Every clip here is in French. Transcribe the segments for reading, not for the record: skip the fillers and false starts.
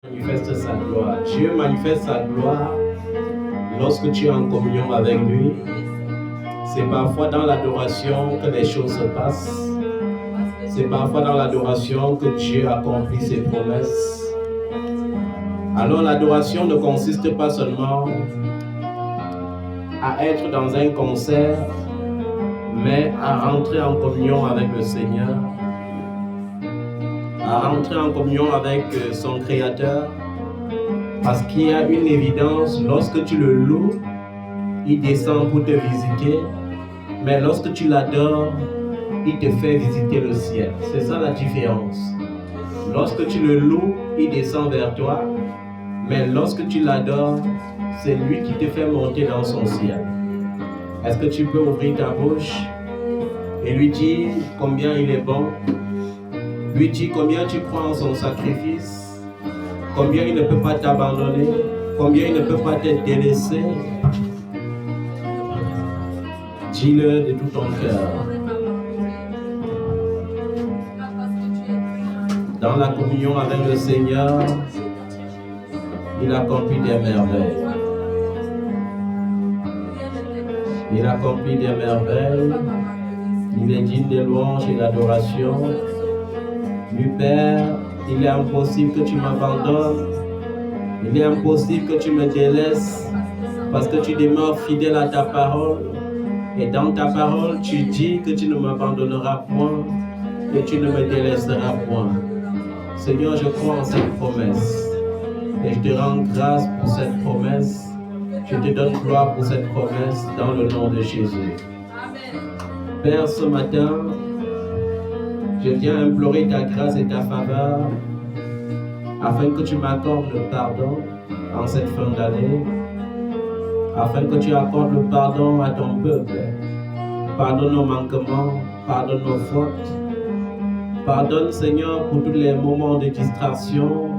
Manifeste sa gloire. Dieu manifeste sa gloire lorsque tu es en communion avec lui. C'est parfois dans l'adoration que les choses se passent. C'est parfois dans l'adoration que Dieu accomplit ses promesses. Alors l'adoration ne consiste pas seulement à être dans un concert, mais à entrer en communion avec le Seigneur, à entrer en communion avec son Créateur, parce qu'il y a une évidence, lorsque tu le loues, il descend pour te visiter, mais lorsque tu l'adores, il te fait visiter le ciel. C'est ça la différence. Lorsque tu le loues, il descend vers toi, mais lorsque tu l'adores, c'est lui qui te fait monter dans son ciel. Est-ce que tu peux ouvrir ta bouche et lui dire combien il est bon, lui dire combien tu crois en son sacrifice, combien il ne peut pas t'abandonner, combien il ne peut pas te délaisser. Dis-le de tout ton cœur. Dans la communion avec le Seigneur, il accomplit des merveilles. Il accomplit des merveilles. Il est digne de louange et d'adoration. Lui, Père, il est impossible que tu m'abandonnes. Il est impossible que tu me délaisses parce que tu demeures fidèle à ta parole. Et dans ta parole, tu dis que tu ne m'abandonneras point et tu ne me délaisseras point. Seigneur, je crois en cette promesse. Et je te rends grâce pour cette promesse. Je te donne gloire pour cette promesse dans le nom de Jésus. Père, ce matin, je viens implorer ta grâce et ta faveur afin que tu m'accordes le pardon en cette fin d'année, afin que tu accordes le pardon à ton peuple. Pardonne nos manquements, pardonne nos fautes. Pardonne, Seigneur, pour tous les moments de distraction,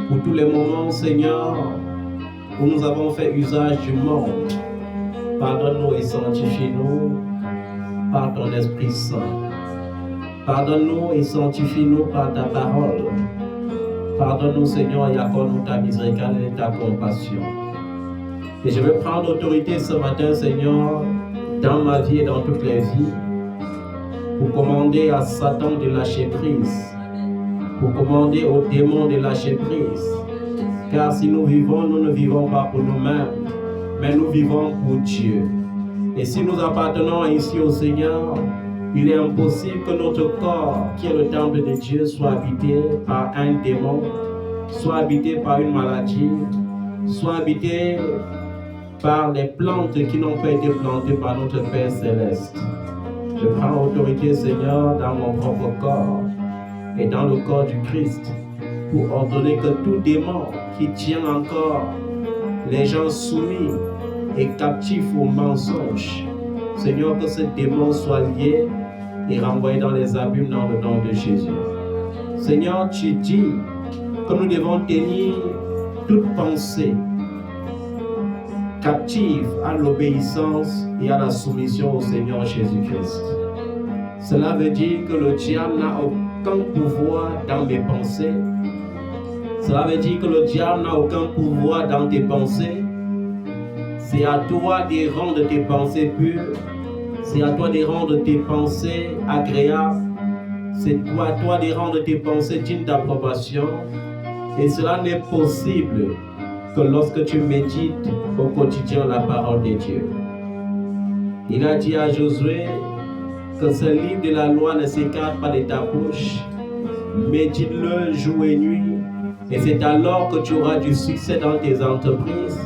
pour tous les moments, Seigneur, où nous avons fait usage du monde. Pardonne-nous et sanctifie-nous par ton Esprit Saint. Pardonne-nous et sanctifie-nous par ta parole. Pardonne-nous, Seigneur, et accorde-nous ta miséricorde et ta compassion. Et je veux prendre autorité ce matin, Seigneur, dans ma vie et dans toutes les vies, pour commander à Satan de lâcher prise, pour commander aux démons de lâcher prise. Car si nous vivons, nous ne vivons pas pour nous-mêmes, mais nous vivons pour Dieu. Et si nous appartenons ici au Seigneur, il est impossible que notre corps, qui est le temple de Dieu, soit habité par un démon, soit habité par une maladie, soit habité par les plantes qui n'ont pas été plantées par notre Père Céleste. Je prends autorité, Seigneur, dans mon propre corps et dans le corps du Christ, pour ordonner que tout démon qui tient encore les gens soumis et captifs aux mensonges, Seigneur, que ce démon soit lié et renvoyé dans les abîmes dans le nom de Jésus. Seigneur, tu dis que nous devons tenir toute pensée captive à l'obéissance et à la soumission au Seigneur Jésus-Christ. Cela veut dire que le diable n'a aucun pouvoir dans mes pensées. Cela veut dire que le diable n'a aucun pouvoir dans tes pensées. C'est à toi de rendre tes pensées pures. C'est à toi de rendre tes pensées agréables. C'est à toi de rendre tes pensées dignes d'approbation. Et cela n'est possible que lorsque tu médites au quotidien la parole de Dieu. Il a dit à Josué que ce livre de la loi ne s'écarte pas de ta bouche. Médite-le jour et nuit. Et c'est alors que tu auras du succès dans tes entreprises.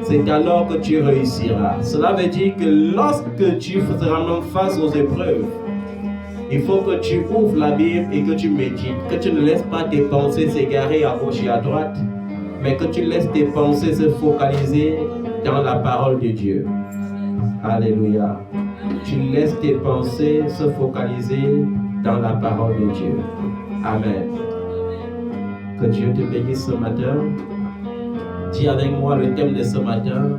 C'est alors que tu réussiras. Cela veut dire que lorsque tu feras même face aux épreuves, il faut que tu ouvres la Bible et que tu médites. Que tu ne laisses pas tes pensées s'égarer à gauche et à droite, mais que tu laisses tes pensées se focaliser dans la parole de Dieu. Alléluia. Tu laisses tes pensées se focaliser dans la parole de Dieu. Amen. Que Dieu te bénisse ce matin. Dis avec moi le thème de ce matin.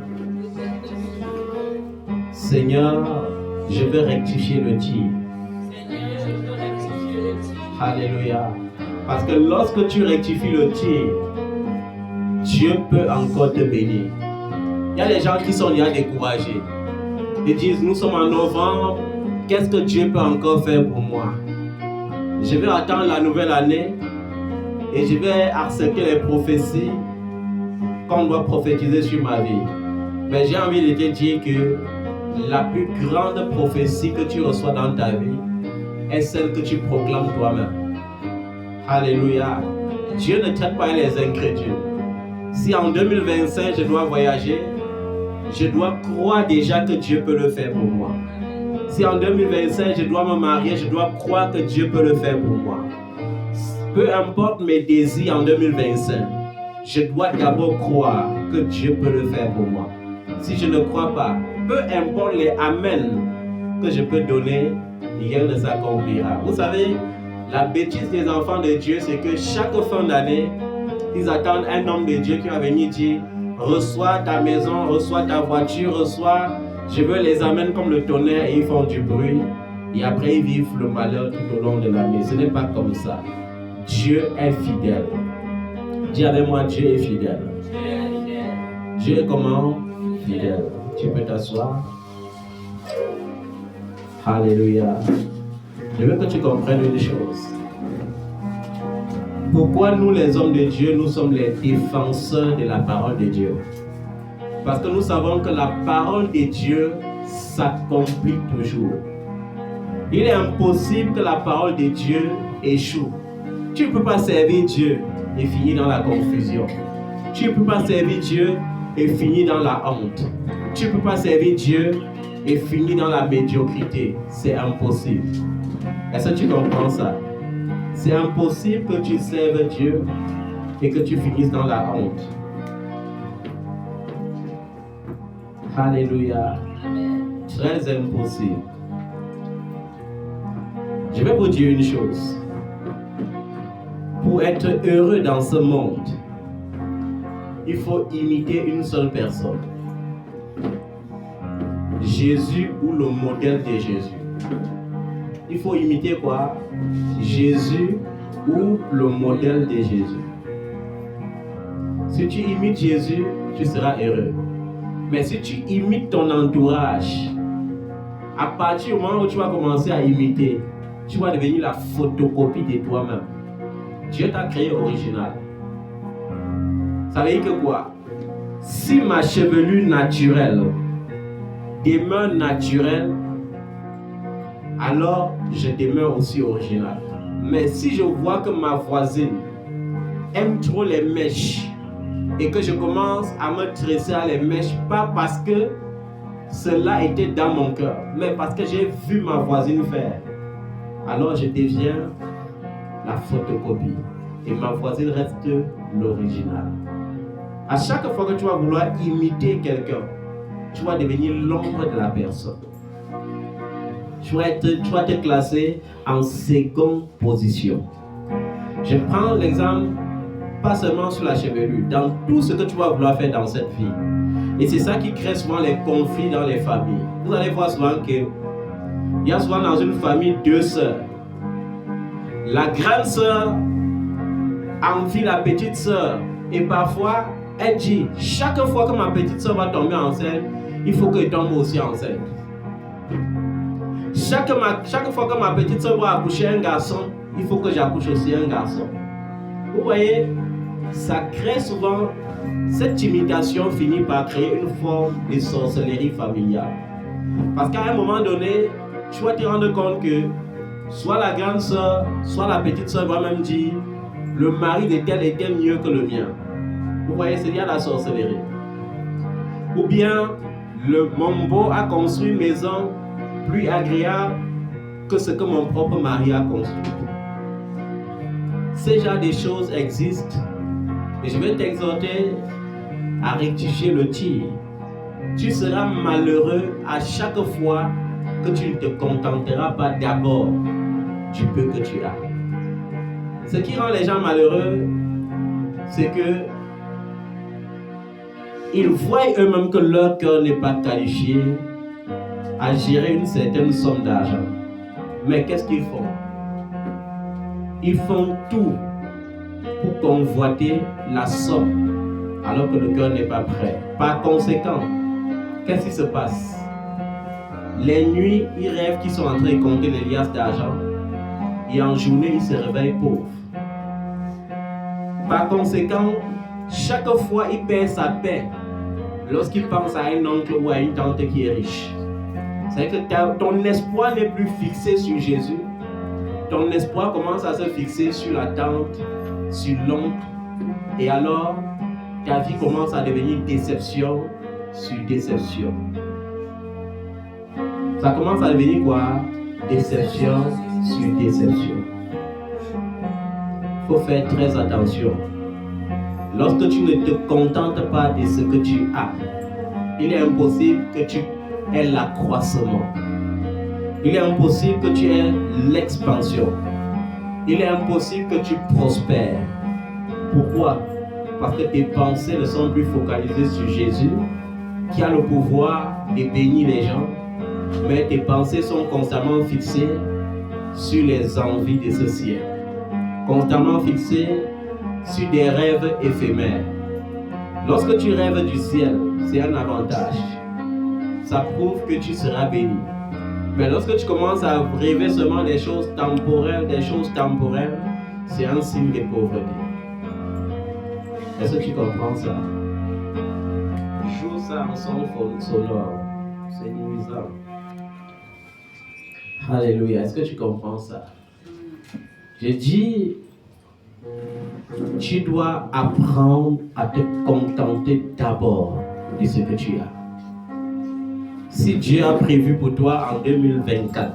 Seigneur, je veux rectifier le tir. Alléluia. Parce que lorsque tu rectifies le tir, Dieu peut encore te bénir. Il y a des gens qui sont déjà découragés. Ils disent, nous sommes en novembre, qu'est-ce que Dieu peut encore faire pour moi? Je vais attendre la nouvelle année et je vais accepter les prophéties qu'on doit prophétiser sur ma vie. Mais j'ai envie de te dire que la plus grande prophétie que tu reçois dans ta vie est celle que tu proclames toi-même. Alléluia. Dieu ne traite pas les incrédules. Si en 2025 je dois voyager, je dois croire déjà que Dieu peut le faire pour moi. Si en 2025 je dois me marier, je dois croire que Dieu peut le faire pour moi. Peu importe mes désirs en 2025, je dois d'abord croire que Dieu peut le faire pour moi. Si je ne crois pas, peu importe les amen que je peux donner, rien ne s'accomplira. Vous savez, la bêtise des enfants de Dieu, c'est que chaque fin d'année, ils attendent un homme de Dieu qui va venir dire, reçois ta maison, reçois ta voiture, reçois, je veux les amènes comme le tonnerre et ils font du bruit. Et après, ils vivent le malheur tout au long de l'année. Ce n'est pas comme ça. Dieu est fidèle. Dis avec moi, Dieu est fidèle. Dieu est comment? Fidèle. Tu peux t'asseoir. Alléluia. Je veux que tu comprennes une chose. Pourquoi nous, les hommes de Dieu, nous sommes les défenseurs de la parole de Dieu? Parce que nous savons que la parole de Dieu s'accomplit toujours. Il est impossible que la parole de Dieu échoue. Tu ne peux pas servir Dieu et finir dans la confusion. Tu ne peux pas servir Dieu et finir dans la honte. Tu ne peux pas servir Dieu et finir dans la médiocrité. C'est impossible. Est-ce que tu comprends ça? C'est impossible que tu serves Dieu et que tu finisses dans la honte. Alléluia. Très impossible. Je vais vous dire une chose. Pour être heureux dans ce monde, il faut imiter une seule personne. Jésus ou le modèle de Jésus. Il faut imiter quoi? Jésus ou le modèle de Jésus. Si tu imites Jésus, tu seras heureux. Mais si tu imites ton entourage, à partir du moment où tu vas commencer à imiter, tu vas devenir la photocopie de toi-même. Dieu t'a créé original. Ça veut dire que quoi? Si ma chevelure naturelle demeure naturelle, alors je demeure aussi original. Mais si je vois que ma voisine aime trop les mèches et que je commence à me tresser à les mèches, pas parce que cela était dans mon cœur, mais parce que j'ai vu ma voisine faire, alors je deviens la photocopie et ma voisine reste l'original. À chaque fois que tu vas vouloir imiter quelqu'un, tu vas devenir l'ombre de la personne. Tu vas te classer en seconde position. Je prends l'exemple, pas seulement sur la chevelure, dans tout ce que tu vas vouloir faire dans cette vie. Et c'est ça qui crée souvent les conflits dans les familles. Vous allez voir souvent qu'il y a souvent dans une famille deux sœurs. La grande sœur envie la petite sœur. Et parfois, elle dit, chaque fois que ma petite sœur va tomber enceinte, il faut qu'elle tombe aussi enceinte. Chaque fois que ma petite sœur va accoucher un garçon, il faut que j'accouche aussi un garçon. Vous voyez, ça crée souvent, cette imitation finit par créer une forme de sorcellerie familiale. Parce qu'à un moment donné, tu vas te rendre compte que soit la grande sœur, soit la petite sœur va même dire, le mari de tel était mieux que le mien. Vous voyez, c'est lié à la sorcellerie. Ou bien, mon beau a construit une maison plus agréable que ce que mon propre mari a construit. Ces genres de choses existent et je vais t'exhorter à rectifier le tir. Tu seras malheureux à chaque fois que tu ne te contenteras pas d'abord du peu que tu as. Ce qui rend les gens malheureux, c'est que ils voient eux-mêmes que leur cœur n'est pas qualifié à gérer une certaine somme d'argent. Mais qu'est-ce qu'ils font? Ils font tout pour convoiter la somme alors que le cœur n'est pas prêt. Par conséquent, qu'est-ce qui se passe? Les nuits, ils rêvent qu'ils sont en train de compter les liasses d'argent et en journée, ils se réveillent pauvres. Par conséquent, chaque fois, il perd sa paix lorsqu'il pense à un oncle ou à une tante qui est riche. C'est-à-dire que ton espoir n'est plus fixé sur Jésus. Ton espoir commence à se fixer sur la tante, sur l'oncle. Et alors, ta vie commence à devenir déception sur déception. Ça commence à devenir quoi? Déception sur déception. Il faut faire très attention. Lorsque tu ne te contentes pas de ce que tu as, il est impossible que tu aies l'accroissement. Il est impossible que tu aies l'expansion. Il est impossible que tu prospères. Pourquoi? Parce que tes pensées ne sont plus focalisées sur Jésus, qui a le pouvoir de bénir les gens, mais tes pensées sont constamment fixées sur les envies de ce siècle, constamment fixées sur des rêves éphémères. Lorsque tu rêves du ciel, c'est un avantage. Ça prouve que tu seras béni. Mais lorsque tu commences à rêver seulement des choses temporelles, c'est un signe de pauvreté. Est-ce que tu comprends ça? Joue ça en son sonore. C'est nuisant. Alléluia. Est-ce que tu comprends ça? Je dis, tu dois apprendre à te contenter d'abord de ce que tu as. Si Dieu a prévu pour toi en 2024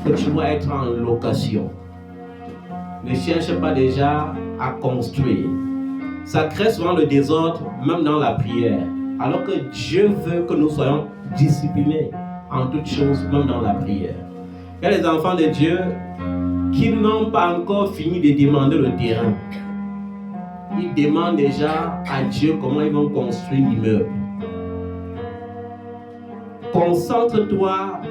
que tu dois être en location, ne cherche pas déjà à construire. Ça crée souvent le désordre, même dans la prière. Alors que Dieu veut que nous soyons disciplinés en toutes choses, même dans la prière. Il y a les enfants de Dieu qui n'ont pas encore fini de demander le terrain. Ils demandent déjà à Dieu comment ils vont construire l'immeuble. Concentre-toi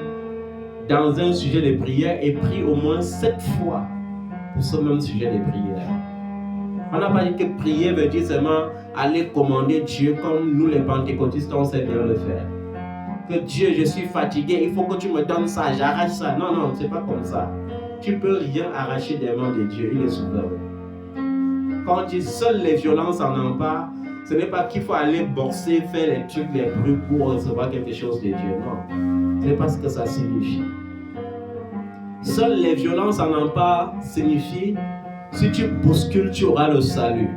dans un sujet de prière et prie au moins 7 fois pour ce même sujet de prière. On n'a pas dit que prier veut dire seulement aller commander Dieu comme nous les pentecôtistes on sait bien le faire. Que Dieu, je suis fatigué, il faut que tu me donnes ça, j'arrache ça. Non, non, c'est pas comme ça. Tu ne peux rien arracher des mains de Dieu, il est souverain. Quand on dit seules les violences en emparent, ce n'est pas qu'il faut aller boxer, faire les trucs les plus pour recevoir quelque chose de Dieu. Non, ce n'est pas ce que ça signifie. Seules les violences en emparent signifie si tu bouscules, tu auras le salut.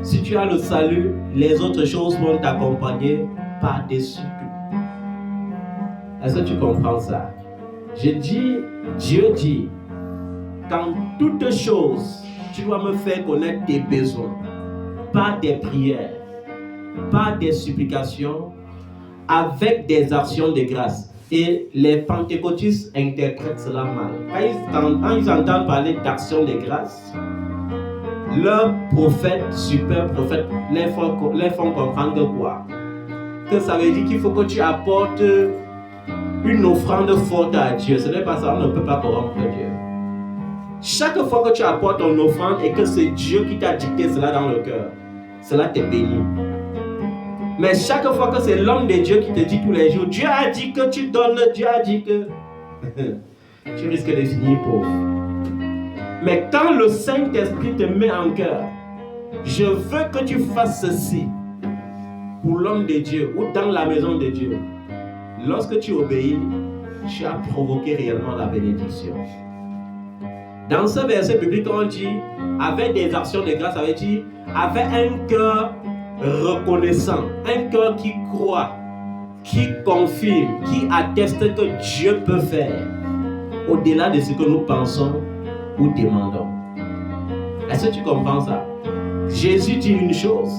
Si tu as le salut, les autres choses vont t'accompagner par-dessus tout. Est-ce que tu comprends ça? Je dis, Dieu dit, qu'en toutes choses, tu dois me faire connaître tes besoins. Par des prières, par des supplications, avec des actions de grâce. Et les pentecôtistes interprètent cela mal. Quand ils entendent parler d'actions de grâce, leurs prophètes, super prophètes, les font comprendre que quoi? Que ça veut dire qu'il faut que tu apportes une offrande forte à Dieu. Ce n'est pas ça, on ne peut pas corrompre Dieu. Chaque fois que tu apportes ton offrande et que c'est Dieu qui t'a dicté cela dans le cœur, cela te bénit. Mais chaque fois que c'est l'homme de Dieu qui te dit tous les jours, Dieu a dit que tu donnes, Dieu a dit que... tu risques de finir pauvre. Mais quand le Saint-Esprit te met en cœur, je veux que tu fasses ceci pour l'homme de Dieu ou dans la maison de Dieu. Lorsque tu obéis, tu as provoqué réellement la bénédiction. Dans ce verset biblique, on dit, avec des actions de grâce, ça veut dire, avec un cœur reconnaissant, un cœur qui croit, qui confirme, qui atteste que Dieu peut faire au-delà de ce que nous pensons ou demandons. Est-ce que tu comprends ça? Jésus dit une chose.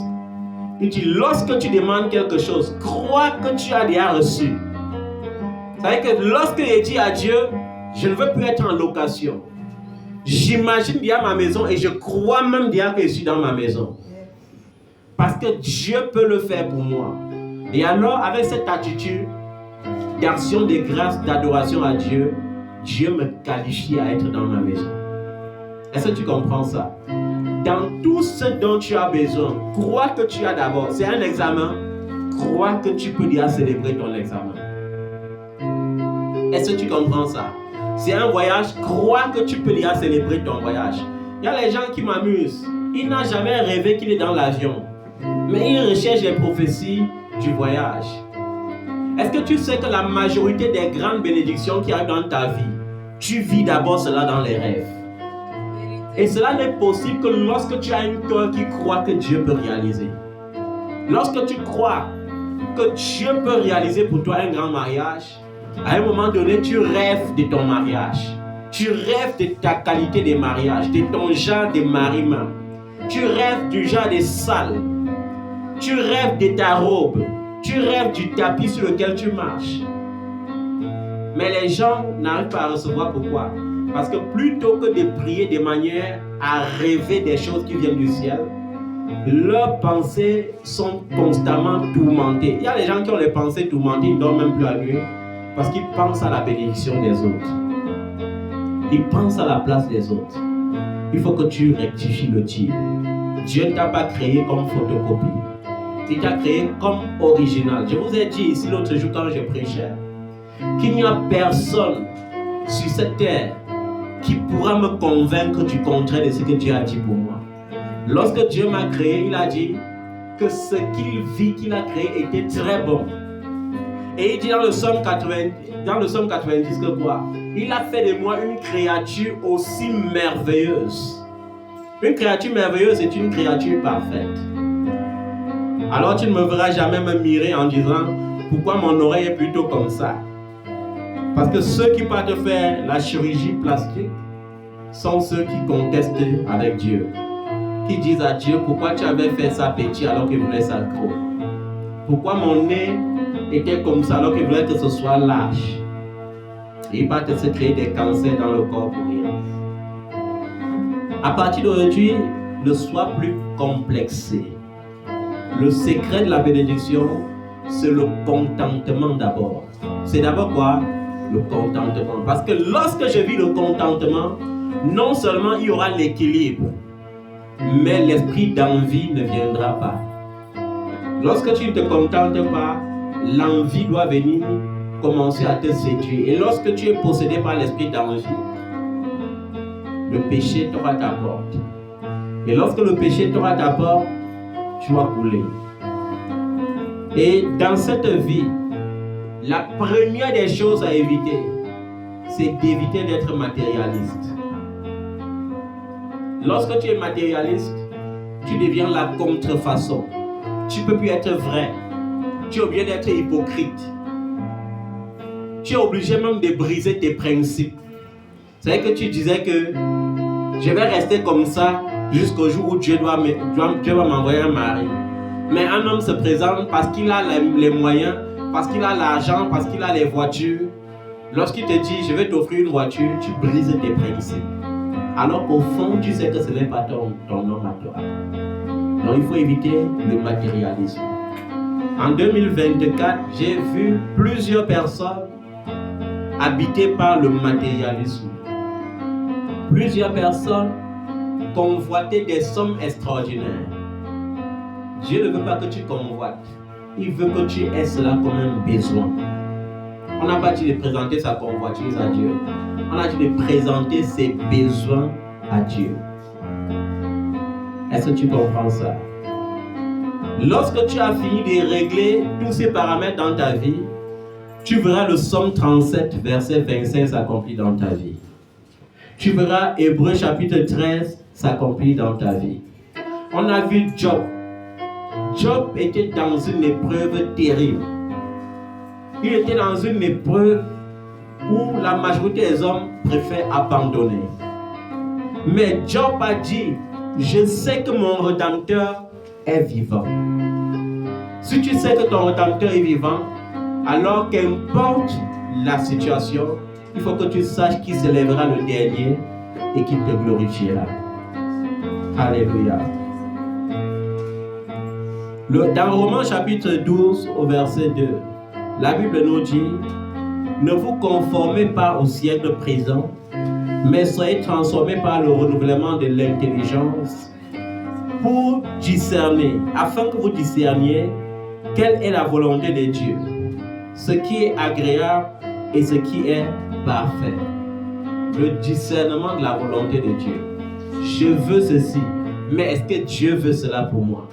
Il dit, lorsque tu demandes quelque chose, crois que tu as déjà reçu. Ça veut dire que lorsque je dis à Dieu, je ne veux plus être en location. J'imagine déjà ma maison et je crois même déjà que je suis dans ma maison. Parce que Dieu peut le faire pour moi. Et alors, avec cette attitude d'action de grâce, d'adoration à Dieu, Dieu me qualifie à être dans ma maison. Est-ce que tu comprends ça? dans tout ce dont tu as besoin, crois que tu as d'abord. C'est un examen. Crois que tu peux déjà célébrer ton examen. Est-ce que tu comprends ça? C'est un voyage. Crois que tu peux déjà célébrer ton voyage. Il y a les gens qui m'amusent. Il n'a jamais rêvé qu'il est dans l'avion. Mais il recherche les prophéties du voyage. Est-ce que tu sais que la majorité des grandes bénédictions qui arrivent dans ta vie, tu vis d'abord cela dans les rêves? Et cela n'est possible que lorsque tu as un cœur qui croit que Dieu peut réaliser. Lorsque tu crois que Dieu peut réaliser pour toi un grand mariage, à un moment donné, tu rêves de ton mariage. Tu rêves de ta qualité de mariage, de ton genre de mariement. Tu rêves du genre de salle. Tu rêves de ta robe. Tu rêves du tapis sur lequel tu marches. Mais les gens n'arrivent pas à recevoir. Pourquoi? Parce que plutôt que de prier de manière à rêver des choses qui viennent du ciel, leurs pensées sont constamment tourmentées. Il y a des gens qui ont les pensées tourmentées, ils ne dorment même plus à nuit parce qu'ils pensent à la bénédiction des autres. Ils pensent à la place des autres. Il faut que tu rectifies le tir. Dieu ne t'a pas créé comme photocopie. Il t'a créé comme original. Je vous ai dit ici l'autre jour quand je prêchais qu'il n'y a personne sur cette terre qui pourra me convaincre du contraire de ce que Dieu a dit pour moi. Lorsque Dieu m'a créé, il a dit que ce qu'il vit, qu'il a créé était très bon. Et il dit dans le Psaume 90 que quoi? Il a fait de moi une créature aussi merveilleuse. Une créature merveilleuse est une créature parfaite. Alors tu ne me verras jamais me mirer en disant pourquoi mon oreille est plutôt comme ça. Parce que ceux qui partent faire la chirurgie plastique sont ceux qui contestent avec Dieu. Qui disent à Dieu pourquoi tu avais fait ça petit alors qu'il voulait ça gros. Pourquoi mon nez était comme ça alors qu'il voulait que ce soit large. Et ils partent se créer des cancers dans le corps pour rien. À partir d'aujourd'hui, ne sois plus complexé. Le secret de la bénédiction, c'est le contentement d'abord. C'est d'abord quoi? Le contentement. Parce que lorsque je vis le contentement, non seulement il y aura l'équilibre, mais l'esprit d'envie ne viendra pas. Lorsque tu ne te contentes pas, l'envie doit venir commencer à te séduire. Et lorsque tu es possédé par l'esprit d'envie, le péché t'aura ta porte. Et lorsque le péché t'aura ta porte, tu vas couler. Et dans cette vie, la première des choses à éviter, c'est d'éviter d'être matérialiste. Lorsque tu es matérialiste, tu deviens la contrefaçon. Tu ne peux plus être vrai. Tu es obligé d'être hypocrite. Tu es obligé même de briser tes principes. C'est vrai que tu disais que je vais rester comme ça jusqu'au jour où Dieu va m'envoyer un mari. Mais un homme se présente parce qu'il a les moyens, parce qu'il a l'argent, parce qu'il a les voitures. Lorsqu'il te dit je vais t'offrir une voiture, tu brises tes principes. Alors qu'au fond, tu sais que ce n'est pas ton homme à toi. Donc il faut éviter le matérialisme. En 2024, j'ai vu plusieurs personnes habitées par le matérialisme. Plusieurs personnes convoitaient des sommes extraordinaires. Dieu ne veut pas que tu convoites. Il veut que tu aies cela comme un besoin. On n'a pas dit de présenter sa convoitise à Dieu. On a dit de présenter ses besoins à Dieu. Est-ce que tu comprends ça? Lorsque tu as fini de régler tous ces paramètres dans ta vie, tu verras le Psaume 37, verset 25 s'accomplir dans ta vie. Tu verras Hébreux chapitre 13 s'accomplir dans ta vie. On a vu Job. Job était dans une épreuve terrible. Il était dans une épreuve où la majorité des hommes préfèrent abandonner. Mais Job a dit, je sais que mon Rédempteur est vivant. Si tu sais que ton Rédempteur est vivant, alors qu'importe la situation, il faut que tu saches qu'il se lèvera le dernier et qu'il te glorifiera. Alléluia. Dans Romains chapitre 12 au verset 2, la Bible nous dit, ne vous conformez pas au siècle présent, mais soyez transformés par le renouvellement de l'intelligence pour discerner, afin que vous discerniez quelle est la volonté de Dieu, ce qui est agréable et ce qui est parfait. Le discernement de la volonté de Dieu. Je veux ceci, mais est-ce que Dieu veut cela pour moi?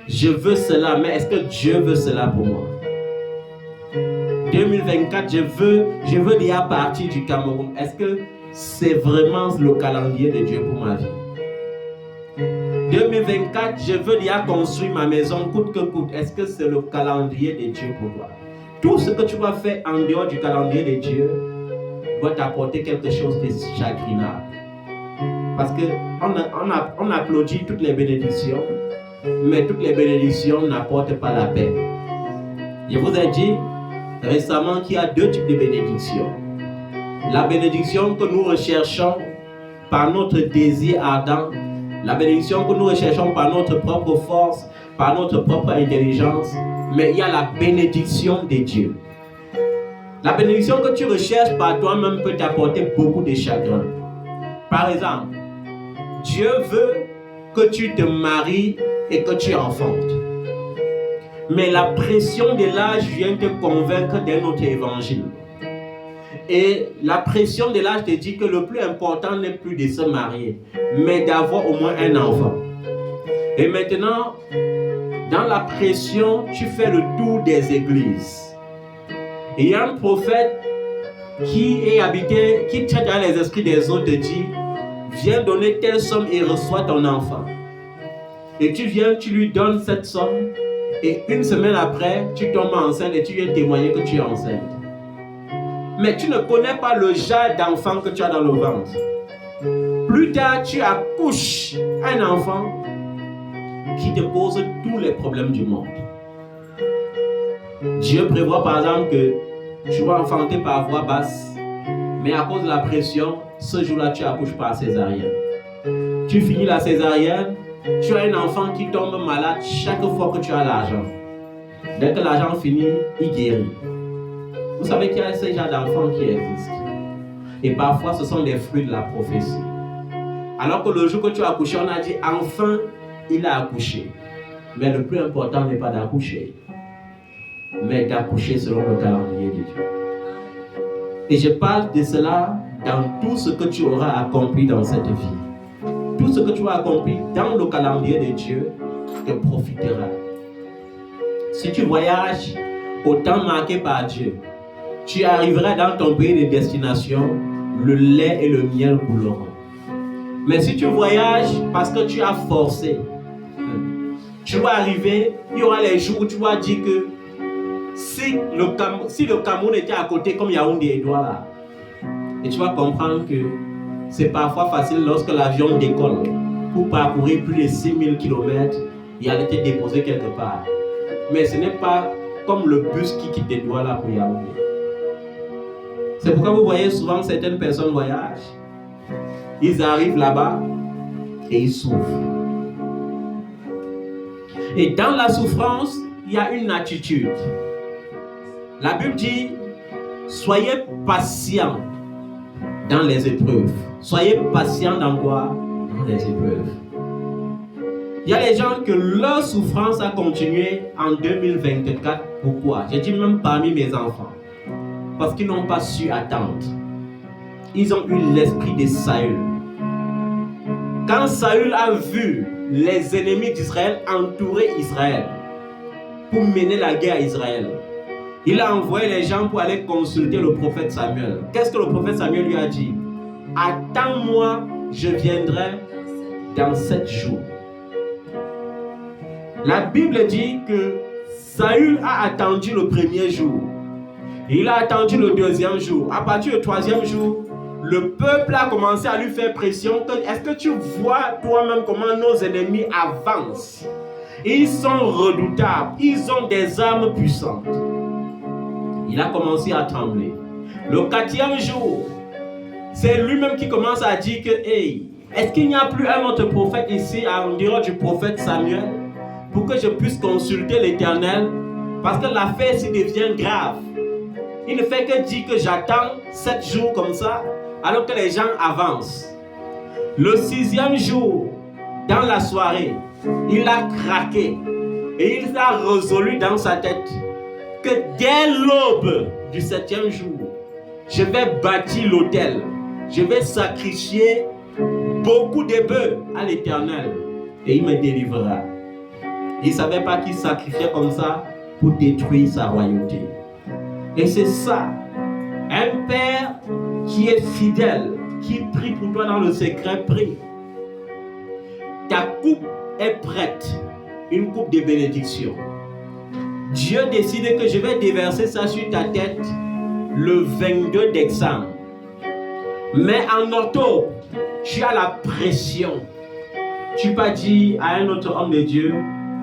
Je veux cela, mais est-ce que Dieu veut cela pour moi? 2024, je veux déjà partir du Cameroun. Est-ce que c'est vraiment le calendrier de Dieu pour ma vie? 2024, je veux déjà construire ma maison coûte que coûte. Est-ce que c'est le calendrier de Dieu pour toi? Tout ce que tu vas faire en dehors du calendrier de Dieu doit t'apporter quelque chose de chagrinable. Parce qu'on applaudit toutes les bénédictions, mais toutes les bénédictions n'apportent pas la paix. Je vous ai dit récemment qu'il y a deux types de bénédictions. La bénédiction que nous recherchons par notre désir ardent, la bénédiction que nous recherchons par notre propre force, par notre propre intelligence, mais il y a la bénédiction de Dieu. La bénédiction que tu recherches par toi-même peut t'apporter beaucoup de chagrin. Par exemple, Dieu veut que tu te maries et que tu enfantes. Mais la pression de l'âge vient te convaincre d'un autre évangile. Et la pression de l'âge te dit que le plus important n'est plus de se marier, mais d'avoir au moins un enfant. Et maintenant, dans la pression, tu fais le tour des églises. Et il y a un prophète qui traite dans les esprits des autres, te dit, viens donner telle somme et reçois ton enfant. Et tu viens, tu lui donnes cette somme, et une semaine après, tu tombes enceinte et tu viens témoigner que tu es enceinte. Mais tu ne connais pas le genre d'enfant que tu as dans le ventre. Plus tard, tu accouches un enfant qui te pose tous les problèmes du monde. Dieu prévoit par exemple que tu vas enfanter par voie basse, mais à cause de la pression, ce jour-là, tu accouches par césarienne. Tu finis la césarienne, tu as un enfant qui tombe malade chaque fois que tu as l'argent. Dès que l'argent finit, il guérit. Vous savez qu'il y a ce genre d'enfants qui existent. Et parfois, ce sont des fruits de la prophétie. Alors que le jour que tu as accouché, on a dit, enfin, il a accouché. Mais le plus important n'est pas d'accoucher, mais d'accoucher selon le calendrier de Dieu. Et je parle de cela dans tout ce que tu auras accompli dans cette vie. Tout ce que tu as accompli dans le calendrier de Dieu te profitera. Si tu voyages au temps marqué par Dieu, tu arriveras dans ton pays de destination, le lait et le miel couleront. Mais si tu voyages parce que tu as forcé, tu vas arriver, il y aura les jours où tu vas dire que si le Cameroun était à côté comme Yaoundé et Douala, et tu vas comprendre que c'est parfois facile lorsque l'avion décolle pour parcourir plus de 6000 km et aller te déposer quelque part. Mais ce n'est pas comme le bus qui quitte Douala pour Yaoundé. C'est pourquoi vous voyez souvent certaines personnes voyagent. Ils arrivent là-bas et ils souffrent. Et dans la souffrance, il y a une attitude. La Bible dit, soyez patients dans les épreuves. Soyez patients dans quoi? Dans les épreuves. Il y a des gens que leur souffrance a continué en 2024. Pourquoi? J'ai dit même parmi mes enfants. Parce qu'ils n'ont pas su attendre. Ils ont eu l'esprit de Saül. Quand Saül a vu les ennemis d'Israël entourer Israël pour mener la guerre à Israël, il a envoyé les gens pour aller consulter le prophète Samuel. Qu'est-ce que le prophète Samuel lui a dit? Attends-moi, je viendrai dans 7 jours. La Bible dit que Saül a attendu le premier jour. Il a attendu le deuxième jour. À partir du troisième jour, le peuple a commencé à lui faire pression. Est-ce que tu vois toi-même comment nos ennemis avancent? Ils sont redoutables. Ils ont des armes puissantes. Il a commencé à trembler. Le quatrième jour, c'est lui-même qui commence à dire que hey, est-ce qu'il n'y a plus un autre prophète ici en dehors du prophète Samuel pour que je puisse consulter l'Éternel? Parce que l'affaire s'y devient grave. Il ne fait que dire que j'attends 7 jours comme ça, alors que les gens avancent. Le 6e jour, dans la soirée, il a craqué et il a résolu dans sa tête que dès l'aube du 7e jour, je vais bâtir l'autel, je vais sacrifier beaucoup de bœufs à l'Éternel et il me délivrera. Il ne savait pas qu'il sacrifiait comme ça pour détruire sa royauté. Et c'est ça, un père qui est fidèle, qui prie pour toi dans le secret, prie. Ta coupe est prête, une coupe de bénédiction. Dieu décide que je vais déverser ça sur ta tête le 22 décembre. Mais en octobre, tu as la pression. Tu peux dire à un autre homme de Dieu,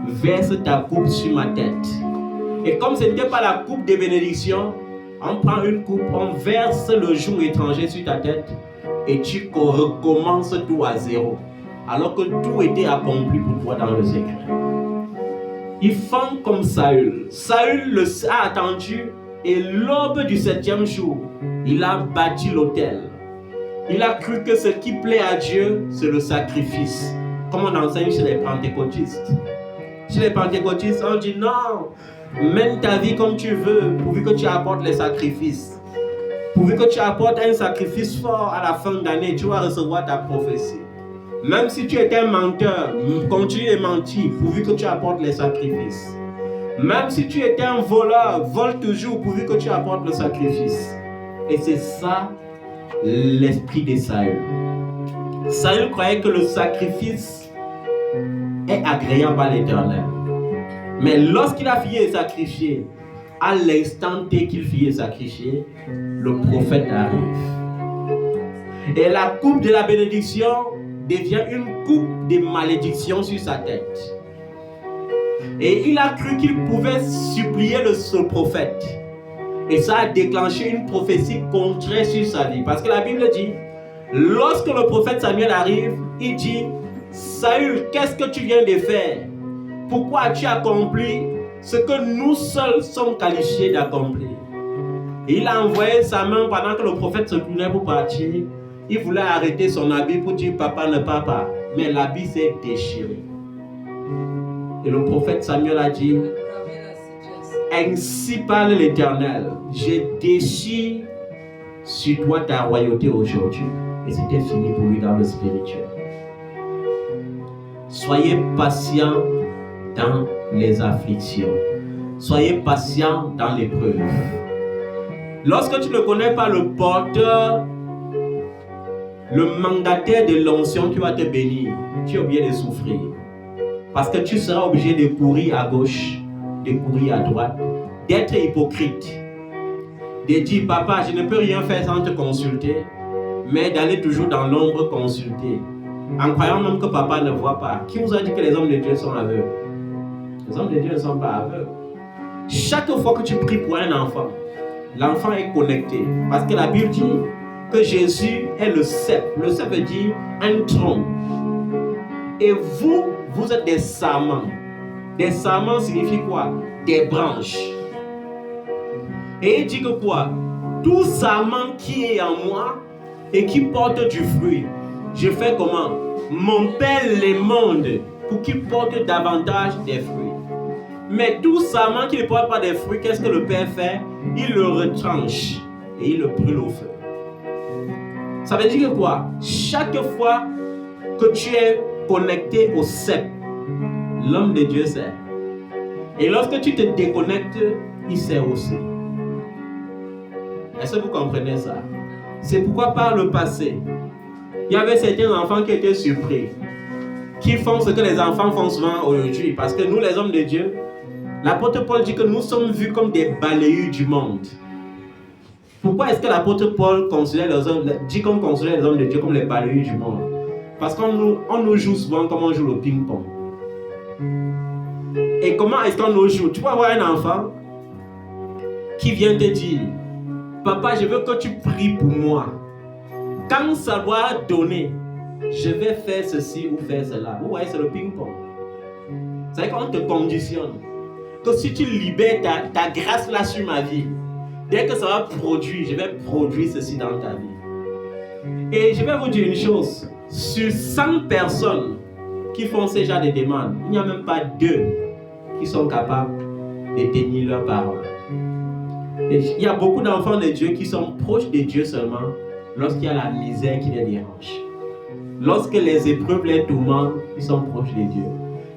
verse ta coupe sur ma tête. Et comme ce n'était pas la coupe de bénédiction, on prend une coupe, on verse le joug étranger sur ta tête et tu recommences tout à zéro. Alors que tout était accompli pour toi dans le secret. Ils font comme Saül. Saül a attendu et l'aube du 7e jour, il a bâti l'autel. Il a cru que ce qui plaît à Dieu, c'est le sacrifice. Comme on enseigne chez les pentecôtistes. Chez les pentecôtistes, on dit non, mène ta vie comme tu veux, pourvu que tu apportes les sacrifices. Pourvu que tu apportes un sacrifice fort à la fin d'année, tu vas recevoir ta prophétie. Même si tu es un menteur, continue de mentir, pourvu que tu apportes les sacrifices. Même si tu es un voleur, vole toujours, pourvu que tu apportes le sacrifice. Et c'est ça l'esprit de Saül. Saül croyait que le sacrifice est agréable à l'Éternel. Mais lorsqu'il a fini de sacrifier, à l'instant qu'il finit de sacrifier, le prophète arrive. Et la coupe de la bénédiction devient une coupe de malédiction sur sa tête. Et il a cru qu'il pouvait supplier ce prophète. Et ça a déclenché une prophétie contraire sur sa vie. Parce que la Bible dit, lorsque le prophète Samuel arrive, il dit, Saül, qu'est-ce que tu viens de faire? Pourquoi as-tu accompli ce que nous seuls sommes qualifiés d'accomplir? Et il a envoyé sa main pendant que le prophète se tournait pour partir. Il voulait arrêter son habit pour dire, papa ne pars pas. Mais l'habit s'est déchiré. Et le prophète Samuel a dit, ainsi parle l'Éternel, je déchire sur toi ta royauté aujourd'hui. Et c'était fini pour lui dans le spirituel. Soyez patients dans les afflictions. Soyez patients dans l'épreuve. Lorsque tu ne connais pas le porteur, le mandataire de l'onction qui va te bénir, tu es obligé de souffrir. Parce que tu seras obligé de courir à gauche, de courir à droite, d'être hypocrite, de dire, papa, je ne peux rien faire sans te consulter, mais d'aller toujours dans l'ombre consulter, en croyant même que papa ne voit pas. Qui vous a dit que les hommes de Dieu sont aveugles? Les hommes de Dieu ne sont pas aveugles. Chaque fois que tu pries pour un enfant, l'enfant est connecté. Parce que la Bible dit que Jésus est le cep. Le cep veut dire un tronc. Et vous êtes des sarments. Des sarments signifie quoi? Des branches. Et il dit que quoi? Tout sarment qui est en moi et qui porte du fruit, je fais comment? Mon Père les monde pour qu'il porte davantage des fruits. Mais tout sarment qui ne porte pas des fruits, qu'est-ce que le Père fait? Il le retranche et il le brûle au feu. Ça veut dire que quoi? Chaque fois que tu es connecté au cep, l'homme de Dieu sert. Et lorsque tu te déconnectes, il sert aussi. Est-ce que vous comprenez ça? C'est pourquoi par le passé, il y avait certains enfants qui étaient surpris, qui font ce que les enfants font souvent aujourd'hui. Parce que nous, les hommes de Dieu, l'apôtre Paul dit que nous sommes vus comme des balayures du monde. Pourquoi est-ce que l'apôtre Paul dit qu'on considère les hommes de Dieu comme les balayures du monde? Parce qu'on nous joue souvent comme on joue le ping-pong. Et comment est-ce qu'on nous joue? Tu peux avoir un enfant qui vient te dire, papa, je veux que tu pries pour moi. Quand ça doit donner, je vais faire ceci ou faire cela. Vous voyez, c'est le ping-pong. C'est qu'on te conditionne. Que si tu libères ta grâce là sur ma vie, dès que ça va produire, je vais produire ceci dans ta vie. Et je vais vous dire une chose. Sur 100 personnes qui font ce genre de demandes, il n'y a même pas 2 qui sont capables de tenir leur parole. Et il y a beaucoup d'enfants de Dieu qui sont proches de Dieu seulement lorsqu'il y a la misère qui les dérange. Lorsque les épreuves les tourmentent, ils sont proches de Dieu.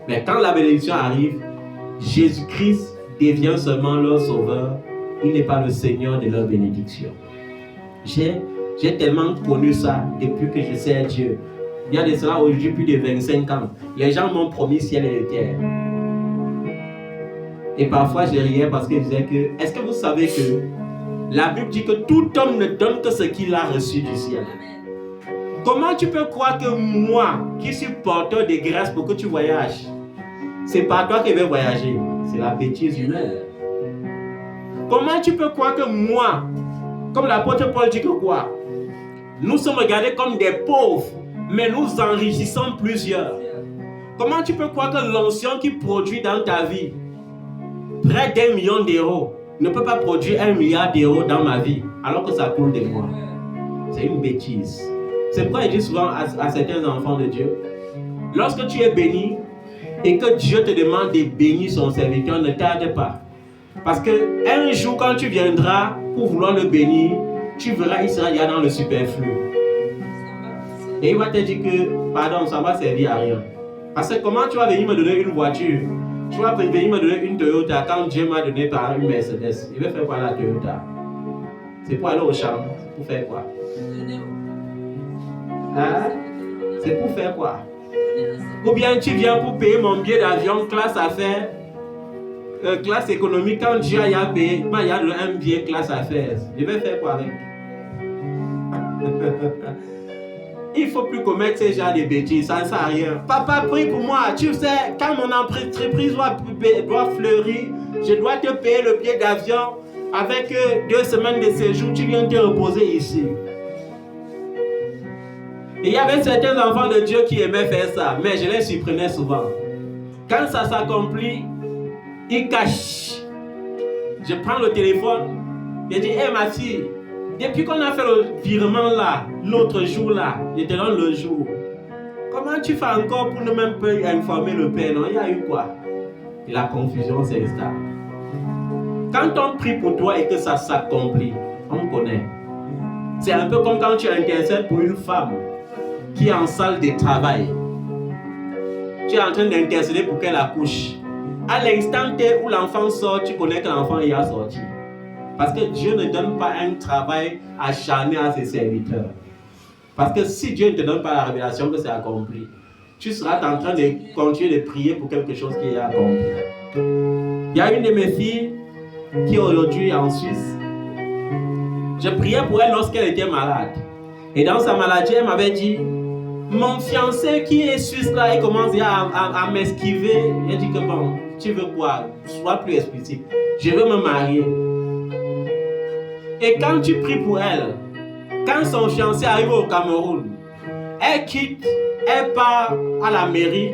Mais quand la bénédiction arrive, Jésus-Christ devient seulement leur sauveur. Il n'est pas le Seigneur de leur bénédiction. J'ai tellement connu ça depuis que je sais Dieu. Il y a de cela aujourd'hui plus de 25 ans. Les gens m'ont promis ciel et terre. Et parfois je riais parce que je disais que, est-ce que vous savez que la Bible dit que tout homme ne donne que ce qu'il a reçu du ciel? Comment tu peux croire que moi, qui suis porteur de grâce pour que tu voyages, c'est pas toi qui vais voyager, c'est la bêtise humaine. Comment tu peux croire que moi, comme l'apôtre Paul dit que quoi? Nous sommes regardés comme des pauvres, mais nous enrichissons plusieurs. Comment tu peux croire que l'onction qui produit dans ta vie près d'1 million d'euros ne peut pas produire 1 milliard d'euros dans ma vie alors que ça coule de moi? C'est une bêtise. C'est pourquoi je dis souvent à certains enfants de Dieu, lorsque tu es béni et que Dieu te demande de bénir son serviteur, ne tarde pas. Parce qu'un jour, quand tu viendras pour vouloir le bénir, tu verras, il sera déjà dans le superflu. Et il va te dire que, pardon, ça va servir à rien. Parce que comment tu vas venir me donner une voiture? Tu vas venir me donner une Toyota quand Dieu m'a donné par une Mercedes. Il va faire quoi la Toyota? C'est pour aller au champ. C'est pour faire quoi? Hein? C'est pour faire quoi? Ou bien tu viens pour payer mon billet d'avion classe affaires, classe économique, quand Dieu a payé, il y a un billet classe affaires. Je vais faire quoi avec? Il ne faut plus commettre ce genre de bêtises, ça ne sert à rien. Papa, prie pour moi. Tu sais, quand mon entreprise doit fleurir, je dois te payer le billet d'avion avec 2 semaines de séjour. Tu viens te reposer ici. Et il y avait certains enfants de Dieu qui aimaient faire ça, mais je les surprenais souvent. Quand ça s'accomplit, ils cachent. Je prends le téléphone, je dis, hé ma fille, depuis qu'on a fait le virement là, l'autre jour là, je te donne le jour. Comment tu fais encore pour ne même pas informer le père? Non, il y a eu quoi? Et la confusion s'installe. Quand on prie pour toi et que ça s'accomplit, on connaît. C'est un peu comme quand tu intercèdes pour une femme qui est en salle de travail. Tu es en train d'intercéder pour qu'elle accouche. À l'instant où l'enfant sort, tu connais que l'enfant y a sorti. Parce que Dieu ne donne pas un travail acharné à ses serviteurs. Parce que si Dieu ne te donne pas la révélation que c'est accompli, tu seras en train de continuer de prier pour quelque chose qui est accompli. Il y a une de mes filles qui aujourd'hui est en Suisse. Je priais pour elle lorsqu'elle était malade. Et dans sa maladie, elle m'avait dit, mon fiancé qui est suisse là, il commence à m'esquiver. Elle dit que bon, tu veux quoi? Sois plus explicite. Je veux me marier. Et quand tu pries pour elle, quand son fiancé arrive au Cameroun, elle quitte, elle part à la mairie,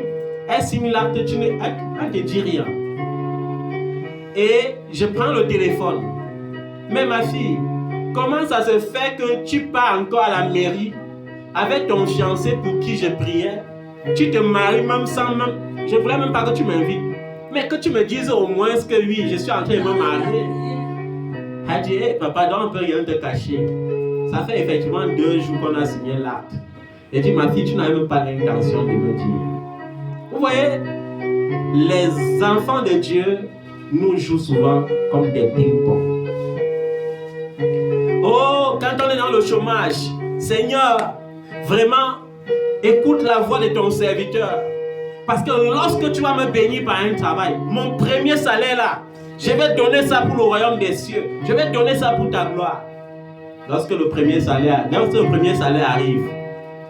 elle signe l'acte, elle ne te dit rien. Et je prends le téléphone. Mais ma fille, comment ça se fait que tu pars encore à la mairie avec ton fiancé pour qui je priais? Tu te maries même sans même... Je ne voulais même pas que tu m'invites. Mais que tu me dises au moins que oui, je suis en train de me marier. Elle dit, hey, papa, donc on ne peut rien te cacher. Ça fait effectivement 2 jours qu'on a signé l'acte. Elle dit, ma fille, tu n'as même pas l'intention de me dire. Vous voyez, les enfants de Dieu nous jouent souvent comme des ping-pong. Oh, quand on est dans le chômage, Seigneur, vraiment, écoute la voix de ton serviteur. Parce que lorsque tu vas me bénir par un travail, mon premier salaire là, je vais donner ça pour le royaume des cieux. Je vais donner ça pour ta gloire. Lorsque le premier salaire arrive,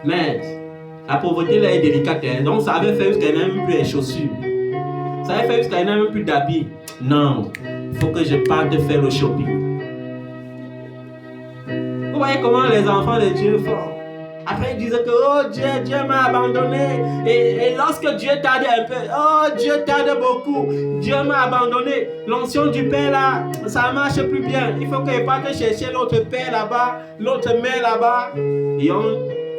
mais la pauvreté là est délicate. Donc ça avait fait jusqu'à n'ait même plus les chaussures. Ça avait fait jusqu'à n'ait même plus d'habits. Non, il faut que je parte faire le shopping. Vous voyez comment les enfants de Dieu font? Après, ils disaient que oh Dieu m'a abandonné. Et lorsque Dieu tarde un peu, oh Dieu tarde beaucoup. Dieu m'a abandonné. L'onction du Père là, ça ne marche plus bien. Il faut qu'il parte chercher l'autre Père là-bas, l'autre Mère là-bas.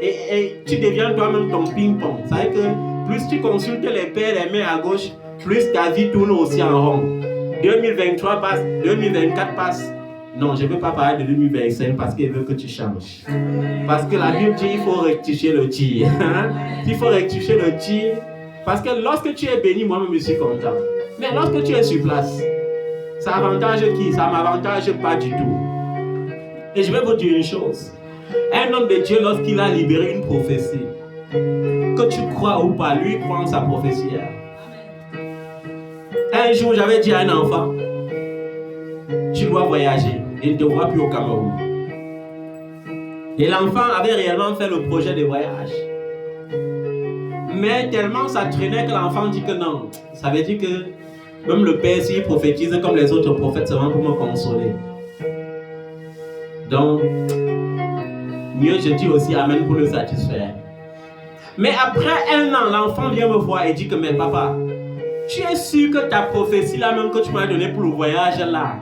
Et tu deviens toi-même ton ping-pong. Ça veut dire que plus tu consultes les pères, les mains à gauche, plus ta vie tourne aussi en rond. 2023 passe, 2024 passe. Non, je ne veux pas parler de 2025 parce qu'il veut que tu changes. Parce que la Bible dit qu'il faut rectifier le tir. Il faut rectifier le tir. Parce que lorsque tu es béni, moi-même je suis content. Mais lorsque tu es sur place, ça avantage qui? Ça ne m'avantage pas du tout. Et je vais vous dire une chose. Un homme de Dieu, lorsqu'il a libéré une prophétie, que tu crois ou pas, lui croit en sa prophétie. Un jour, j'avais dit à un enfant, tu dois voyager, il ne te voit plus au Cameroun. Et l'enfant avait réellement fait le projet de voyage. Mais tellement ça traînait que l'enfant dit que non. Ça veut dire que même le père, s'il prophétise comme les autres prophètes, c'est vraiment pour me consoler. Donc, mieux je dis aussi amen pour le satisfaire. Mais après un an, l'enfant vient me voir et dit que mais papa, tu es sûr que ta prophétie là même que tu m'as donnée pour le voyage là,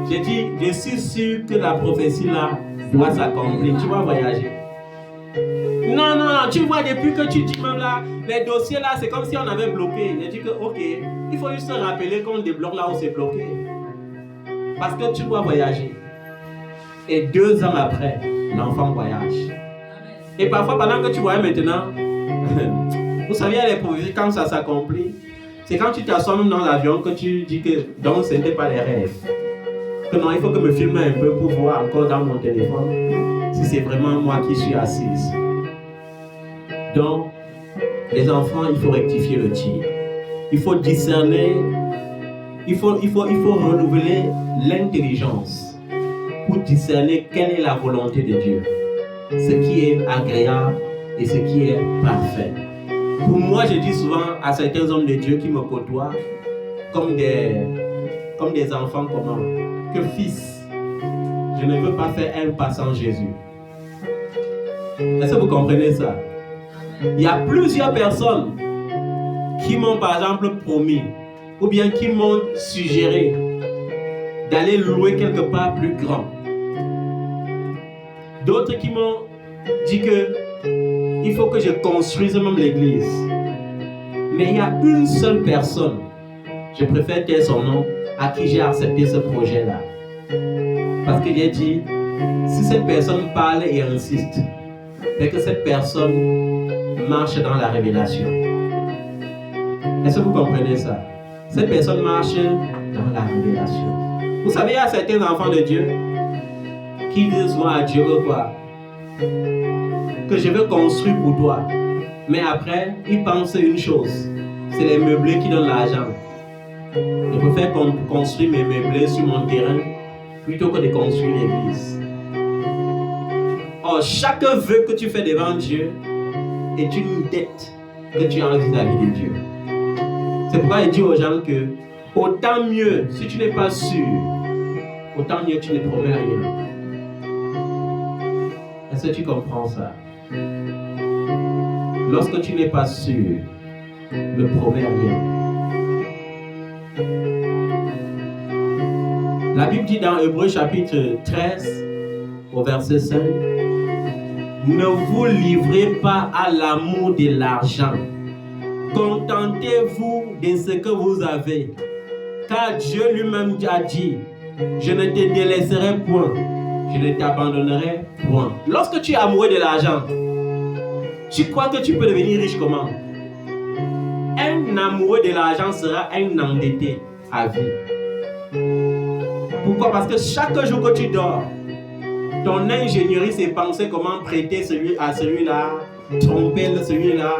j'ai dit, je suis sûr que la prophétie là doit s'accomplir, tu vas voyager. Non, tu vois depuis que tu dis même là, les dossiers là c'est comme si on avait bloqué. J'ai dit que ok, il faut juste se rappeler qu'on débloque là où c'est bloqué. Parce que tu dois voyager. Et 2 ans après, l'enfant voyage. Et parfois, pendant que tu voyages maintenant, vous savez, les prophéties, quand ça s'accomplit, c'est quand tu t'assois même dans l'avion que tu dis que donc ce n'était pas les rêves. Que non, il faut que me filme un peu pour voir encore dans mon téléphone si c'est vraiment moi qui suis assise. Donc, les enfants, il faut rectifier le tir. Il faut discerner, il faut renouveler l'intelligence pour discerner quelle est la volonté de Dieu, ce qui est agréable et ce qui est parfait. Pour moi, je dis souvent à certains hommes de Dieu qui me côtoient comme des enfants communs, que fils, je ne veux pas faire un pas sans Jésus. Est-ce que vous comprenez ça? Il y a plusieurs personnes qui m'ont par exemple promis ou bien qui m'ont suggéré d'aller louer quelque part plus grand. D'autres qui m'ont dit que il faut que je construise même l'église. Mais il y a une seule personne, je préfère taire son nom, à qui j'ai accepté ce projet-là. Parce que j'ai dit, si cette personne parle et insiste, c'est que cette personne marche dans la révélation. Est-ce que vous comprenez ça? Cette personne marche dans la révélation. Vous savez, il y a certains enfants de Dieu qui disent souvent à Dieu quoi? Que je veux construire pour toi. Mais après, ils pensent une chose. C'est les meublés qui donnent l'argent. Je préfère construire mes meublés sur mon terrain plutôt que de construire l'église. Or, chaque vœu que tu fais devant Dieu est une dette que tu as vis-à-vis de Dieu. C'est pourquoi il dit aux gens que autant mieux, si tu n'es pas sûr, autant mieux tu ne promets rien. Est-ce que tu comprends ça? Lorsque tu n'es pas sûr, ne promets rien. La Bible dit dans Hébreux chapitre 13, au verset 5, ne vous livrez pas à l'amour de l'argent. Contentez-vous de ce que vous avez. Car Dieu lui-même a dit, je ne te délaisserai point, je ne t'abandonnerai point. Lorsque tu es amoureux de l'argent, tu crois que tu peux devenir riche comment? Un amoureux de l'argent sera un endetté à vie. Pourquoi? Parce que chaque jour que tu dors, ton ingénierie s'est pensée comment prêter celui à celui-là, tromper celui-là,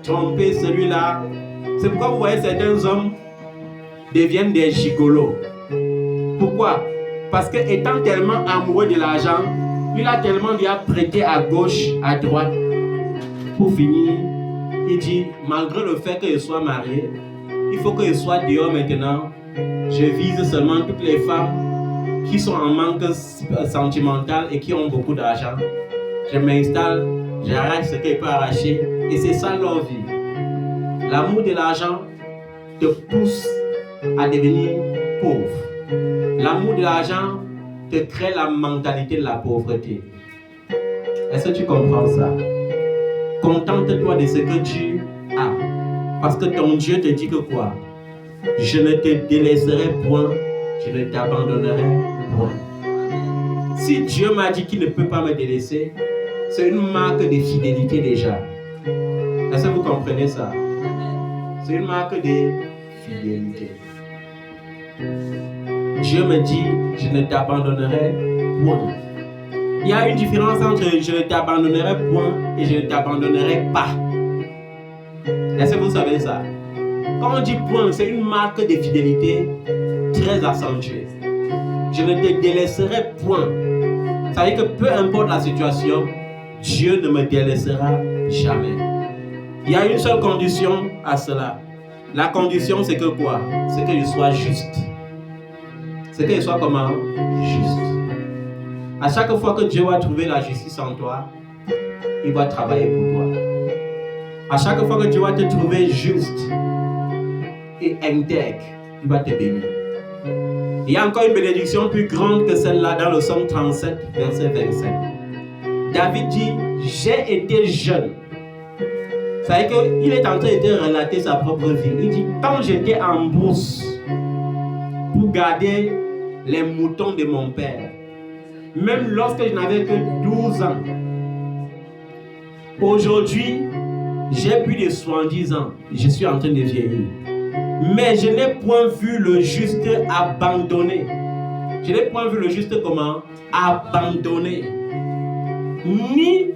tromper celui-là. C'est pourquoi vous voyez certains hommes deviennent des gigolos. Pourquoi? Parce que étant tellement amoureux de l'argent, il a tellement déjà prêté à gauche, à droite. Pour finir, il dit, malgré le fait que je sois marié, il faut que je sois dehors maintenant. Je vise seulement toutes les femmes qui sont en manque sentimental et qui ont beaucoup d'argent. Je m'installe, j'arrache ce qu'il peut arracher et c'est ça leur vie. L'amour de l'argent te pousse à devenir pauvre. L'amour de l'argent te crée la mentalité de la pauvreté. Est-ce que tu comprends ça? Contente-toi de ce que tu as. Parce que ton Dieu te dit que quoi? Je ne te délaisserai point, je ne t'abandonnerai point. Si Dieu m'a dit qu'il ne peut pas me délaisser, c'est une marque de fidélité déjà. Est-ce que vous comprenez ça? C'est une marque de fidélité. Dieu me dit, je ne t'abandonnerai point. Il y a une différence entre je ne t'abandonnerai point et je ne t'abandonnerai pas. Est-ce que vous savez ça? Quand on dit point, c'est une marque de fidélité très accentuée. Je ne te délaisserai point. Ça veut dire que peu importe la situation, Dieu ne me délaissera jamais. Il y a une seule condition à cela. La condition, c'est que quoi? C'est que je sois juste. C'est que je sois comment? Juste. À chaque fois que Dieu va trouver la justice en toi, il va travailler pour toi. À chaque fois que Dieu va te trouver juste et intègre, il va te bénir. Il y a encore une bénédiction plus grande que celle-là dans le psaume 37, verset 25. David dit, j'ai été jeune. Ça veut dire qu'il est en train de relater sa propre vie. Il dit, quand j'étais en brousse pour garder les moutons de mon père, même lorsque je n'avais que 12 ans, aujourd'hui, j'ai plus de 70 ans. Je suis en train de vieillir. Mais je n'ai point vu le juste abandonné. Je n'ai point vu le juste comment? Abandonné. Ni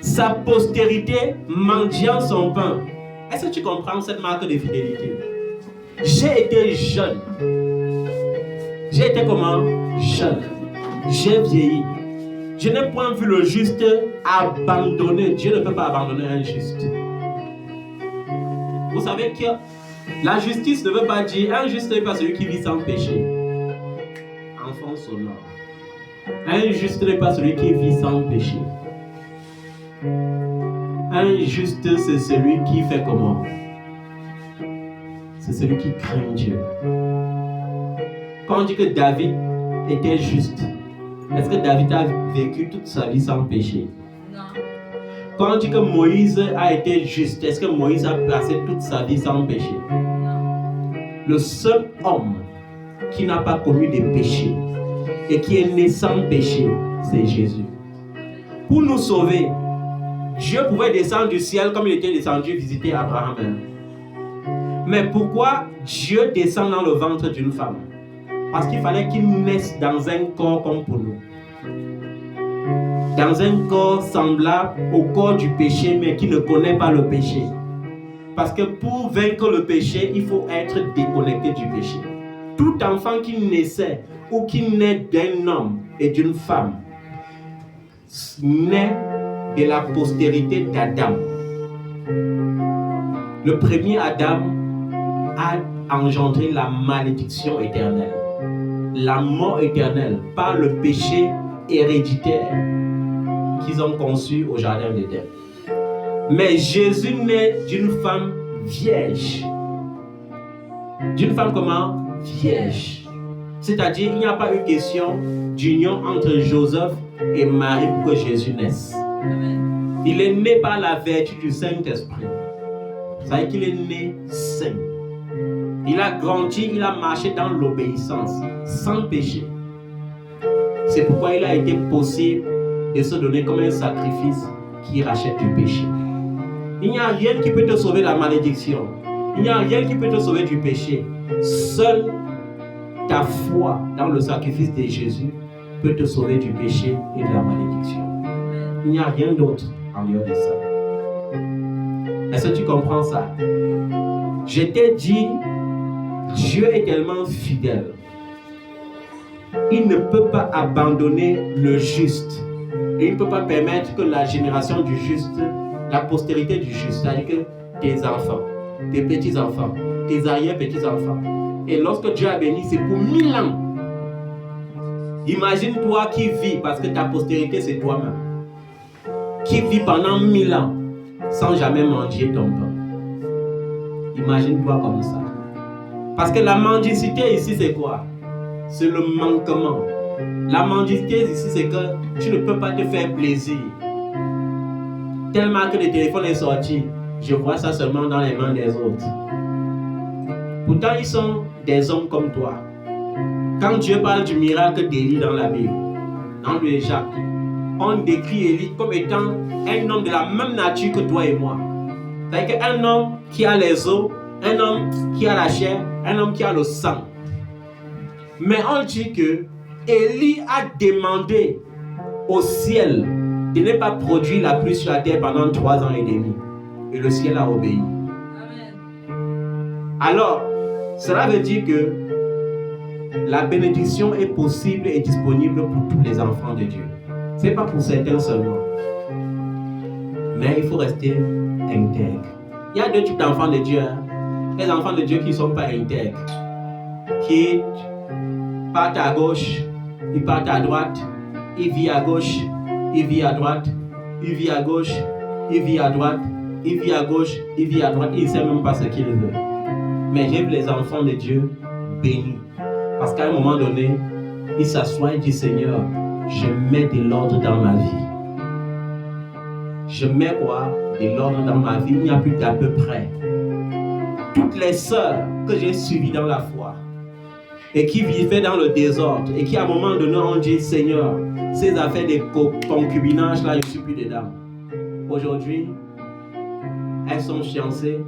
sa postérité mendiant son pain. Est-ce que tu comprends cette marque de fidélité? J'ai été jeune. J'ai été comment? Jeune. J'ai vieilli. Je n'ai point vu le juste abandonné. Dieu ne peut pas abandonner un juste. Vous savez que la justice ne veut pas dire un juste n'est pas celui qui vit sans péché. Enfant sonore. Un juste n'est pas celui qui vit sans péché. Un juste, c'est celui qui fait comment? C'est celui qui craint Dieu. Quand on dit que David était juste, est-ce que David a vécu toute sa vie sans péché? Non. Quand on dit que Moïse a été juste, est-ce que Moïse a passé toute sa vie sans péché? Non. Le seul homme qui n'a pas commis de péché et qui est né sans péché, c'est Jésus. Pour nous sauver, Dieu pouvait descendre du ciel comme il était descendu visiter Abraham. Mais pourquoi Dieu descend dans le ventre d'une femme? Parce qu'il fallait qu'il naisse dans un corps comme pour nous. Dans un corps semblable au corps du péché, mais qui ne connaît pas le péché. Parce que pour vaincre le péché, il faut être déconnecté du péché. Tout enfant qui naissait ou qui naît d'un homme et d'une femme naît de la postérité d'Adam. Le premier Adam a engendré la malédiction éternelle, la mort éternelle par le péché héréditaire qu'ils ont conçu au jardin d'Éden. Mais Jésus naît d'une femme vierge. D'une femme comment? Vierge. C'est-à-dire, il n'y a pas eu question d'union entre Joseph et Marie pour que Jésus naisse. Amen. Il est né par la vertu du Saint-Esprit. Ça veut dire qu'il est né saint. Il a grandi, il a marché dans l'obéissance, sans péché. C'est pourquoi il a été possible de se donner comme un sacrifice qui rachète du péché. Il n'y a rien qui peut te sauver de la malédiction. Il n'y a rien qui peut te sauver du péché. Seule ta foi dans le sacrifice de Jésus peut te sauver du péché et de la malédiction. Il n'y a rien d'autre en dehors de ça. Est-ce que tu comprends ça? Je t'ai dit, Dieu est tellement fidèle. Il ne peut pas abandonner le juste. Et il ne peut pas permettre que la génération du juste, la postérité du juste, c'est-à-dire que tes enfants, tes petits-enfants, tes arrière-petits-enfants. Et lorsque Dieu a béni, c'est pour 1000 ans. Imagine-toi qui vit, parce que ta postérité, c'est toi-même. Qui vit pendant 1000 ans sans jamais manger ton pain. Imagine-toi comme ça. Parce que la mendicité ici, c'est quoi? C'est le manquement. La mendicité ici, c'est que tu ne peux pas te faire plaisir. Tellement que le téléphone est sorti, je vois ça seulement dans les mains des autres. Pourtant, ils sont des hommes comme toi. Quand Dieu parle du miracle d'Élie dans la Bible, dans le Jacques, on décrit Élie comme étant un homme de la même nature que toi et moi. C'est-à-dire qu'un homme qui a les os, un homme qui a la chair, un homme qui a le sang. Mais on dit que Élie a demandé au ciel de ne pas produire la pluie sur la terre pendant 3 ans et demi. Et le ciel a obéi. Amen. Alors, cela veut dire que la bénédiction est possible et disponible pour tous les enfants de Dieu. Ce n'est pas pour certains seulement. Mais il faut rester intègre. Il y a 2 types d'enfants de Dieu. Les enfants de Dieu qui ne sont pas intègres. Qui partent à gauche, ils partent à droite, ils vivent à gauche, ils vivent à droite, ils vivent à gauche, ils vivent à droite, ils vivent à gauche, ils vivent à droite, ils ne savent même pas ce qu'ils veulent. Mais j'ai vu les enfants de Dieu bénis. Parce qu'à un moment donné, ils s'assoient et disent, Seigneur, je mets de l'ordre dans ma vie. Je mets quoi? De l'ordre dans ma vie. Il n'y a plus d'à peu près. Toutes les sœurs que j'ai suivies dans la foi et qui vivaient dans le désordre et qui à un moment donné ont dit, Seigneur, ces affaires de concubinage là, je ne suis plus dedans. Aujourd'hui, elles sont fiancées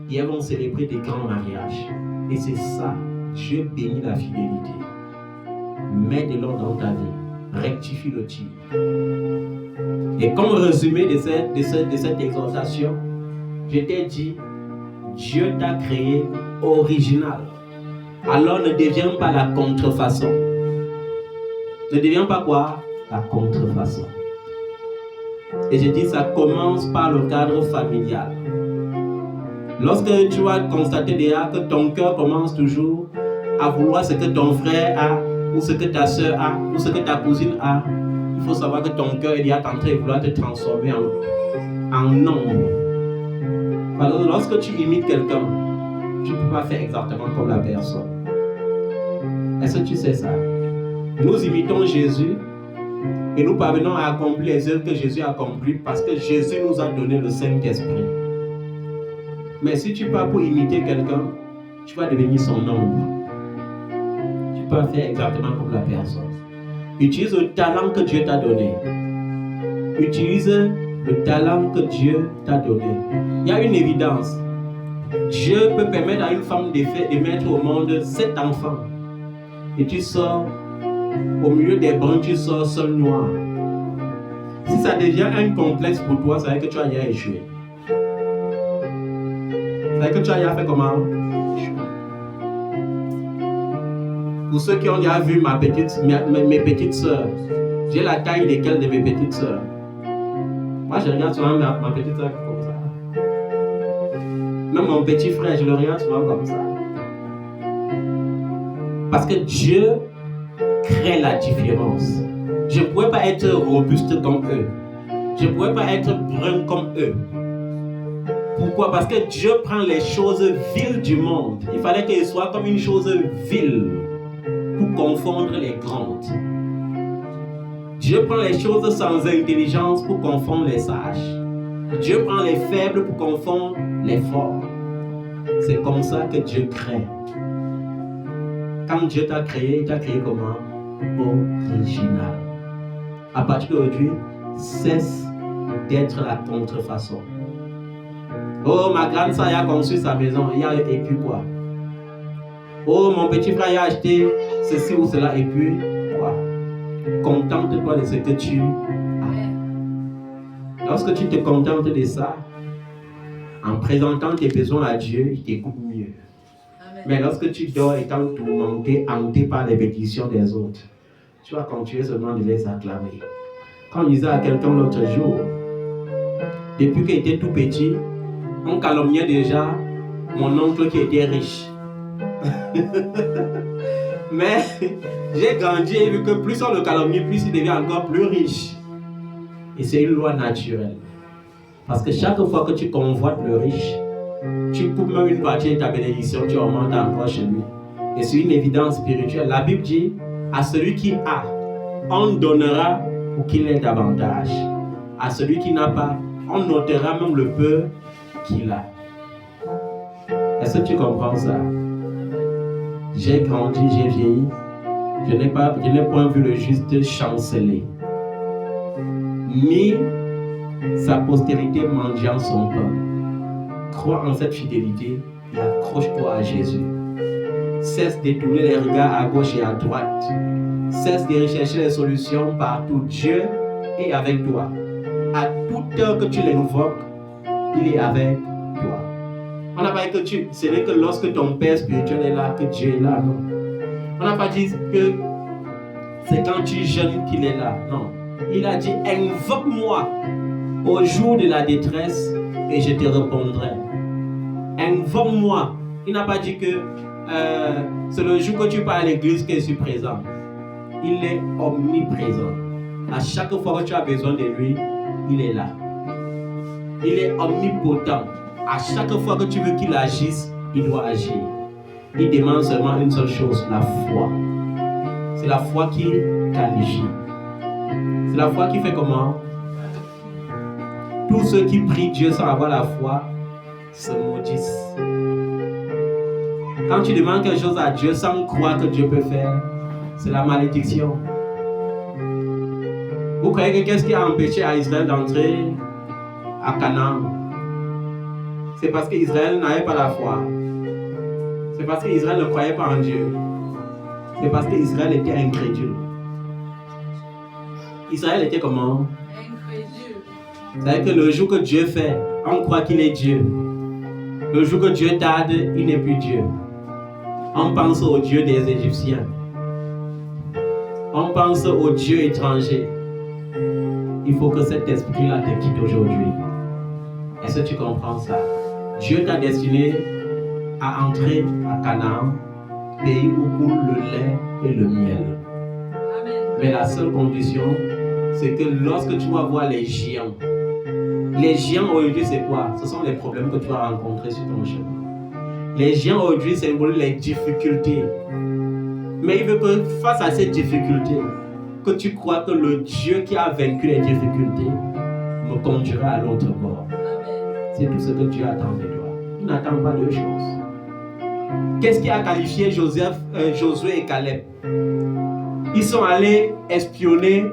et elles vont célébrer des grands mariages. Et c'est ça, Dieu bénit la fidélité. Mets de l'ordre dans ta vie, rectifie le tir. Et comme résumé de cette exhortation, je t'ai dit, Dieu t'a créé original. Alors ne deviens pas la contrefaçon. Ne deviens pas quoi? La contrefaçon. Et je dis, ça commence par le cadre familial. Lorsque tu vas constater déjà que ton cœur commence toujours à vouloir ce que ton frère a, ou ce que ta soeur a, ou ce que ta cousine a, il faut savoir que ton cœur est déjà en train de vouloir te transformer en nombre. Parce que lorsque tu imites quelqu'un, tu ne peux pas faire exactement comme la personne. Est-ce que tu sais ça? Nous imitons Jésus et nous parvenons à accomplir les œuvres que Jésus a accomplies parce que Jésus nous a donné le Saint-Esprit. Mais si tu pars pour imiter quelqu'un, tu vas devenir son ombre. Tu peux faire exactement comme la personne. Utilise le talent que Dieu t'a donné. Utilise le talent que Dieu t'a donné. Il y a une évidence. Dieu peut permettre à une femme de mettre au monde 7 enfants. Et tu sors, au milieu des bruns, tu sors seul noir. Si ça devient un complexe pour toi, ça veut dire que tu as déjà échoué. Ça veut dire que tu as déjà fait comment? Pour ceux qui ont déjà vu mes petites soeurs, j'ai la taille desquelles de mes petites soeurs. Moi, je regarde souvent ma petite soeur comme ça. Même mon petit frère, je le regarde souvent comme ça. Parce que Dieu crée la différence. Je ne pouvais pas être robuste comme eux. Je ne pouvais pas être brun comme eux. Pourquoi? Parce que Dieu prend les choses viles du monde. Il fallait qu'elles soient comme une chose vile pour confondre les grandes. Dieu prend les choses sans intelligence pour confondre les sages. Dieu prend les faibles pour confondre les forts. C'est comme ça que Dieu crée. Quand Dieu t'a créé, il t'a créé comment? Original. À partir d'aujourd'hui, cesse d'être la contrefaçon. Oh, ma grande sœur a construit sa maison, et puis quoi? Oh, mon petit frère a acheté ceci ou cela, et puis quoi? Contente-toi de ce que tu as. Lorsque tu te contentes de ça, en présentant tes besoins à Dieu, il t'écoute mieux. Amen. Mais lorsque tu dors étant tourmenté, hanté par les bénédictions des autres, tu vas continuer seulement de les acclamer. Quand on disait à quelqu'un l'autre jour, depuis qu'il était tout petit, on calomniait déjà mon oncle qui était riche. Mais j'ai grandi et vu que plus on le calomnie, plus il devient encore plus riche. Et c'est une loi naturelle. Parce que chaque fois que tu convoites le riche, tu coupes même une partie de ta bénédiction, tu augmentes encore chez lui. Et c'est une évidence spirituelle. La Bible dit, à celui qui a, on donnera pour qu'il ait davantage. À celui qui n'a pas, on notera même le peu qu'il a. Est-ce que tu comprends ça? J'ai grandi, j'ai vieilli. Je n'ai point vu le juste chanceler, ni sa postérité mendiant son pain. Crois en cette fidélité et accroche-toi à Jésus. Cesse de tourner les regards à gauche et à droite. Cesse de rechercher les solutions partout. Dieu est avec toi. À toute heure que tu l'invoques, il est avec toi. On n'a pas dit que ce n'est que lorsque ton Père spirituel est là que Dieu est là, non. On n'a pas dit que c'est quand tu jeûnes qu'il est là, non. Il a dit, invoque-moi au jour de la détresse et je te répondrai. Invoque-moi. Il n'a pas dit que c'est le jour que tu pars à l'église que je suis présent. Il est omniprésent. À chaque fois que tu as besoin de lui, il est là. Il est omnipotent. À chaque fois que tu veux qu'il agisse, il doit agir. Il demande seulement une seule chose, la foi. C'est la foi qui qualifie. C'est la foi qui fait comment? Tous ceux qui prient Dieu sans avoir la foi se maudissent. Quand tu demandes quelque chose à Dieu sans croire que Dieu peut faire, c'est la malédiction. Vous croyez que qu'est-ce qui a empêché à Israël d'entrer à Canaan? C'est parce qu'Israël n'avait pas la foi. C'est parce qu'Israël ne croyait pas en Dieu. C'est parce qu'Israël était incrédule. Israël était comment? Incrédule. C'est-à-dire que le jour que Dieu fait, on croit qu'il est Dieu. Le jour que Dieu tarde, il n'est plus Dieu. On pense au Dieu des Égyptiens. On pense au Dieu étranger. Il faut que cet esprit-là te quitte aujourd'hui. Est-ce que tu comprends ça? Dieu t'a destiné à entrer à Canaan, pays où coule le lait et le miel. Amen. Mais la seule condition, c'est que lorsque tu vas voir les géants aujourd'hui, c'est quoi? Ce sont les problèmes que tu vas rencontrer sur ton chemin. Les géants aujourd'hui symbolisent les difficultés. Mais il veut que face à ces difficultés, que tu crois que le Dieu qui a vaincu les difficultés me conduira à l'autre bord. C'est tout ce que Dieu attend de toi. Il n'attend pas deux choses. Qu'est-ce qui a qualifié Josué et Caleb? Ils sont allés espionner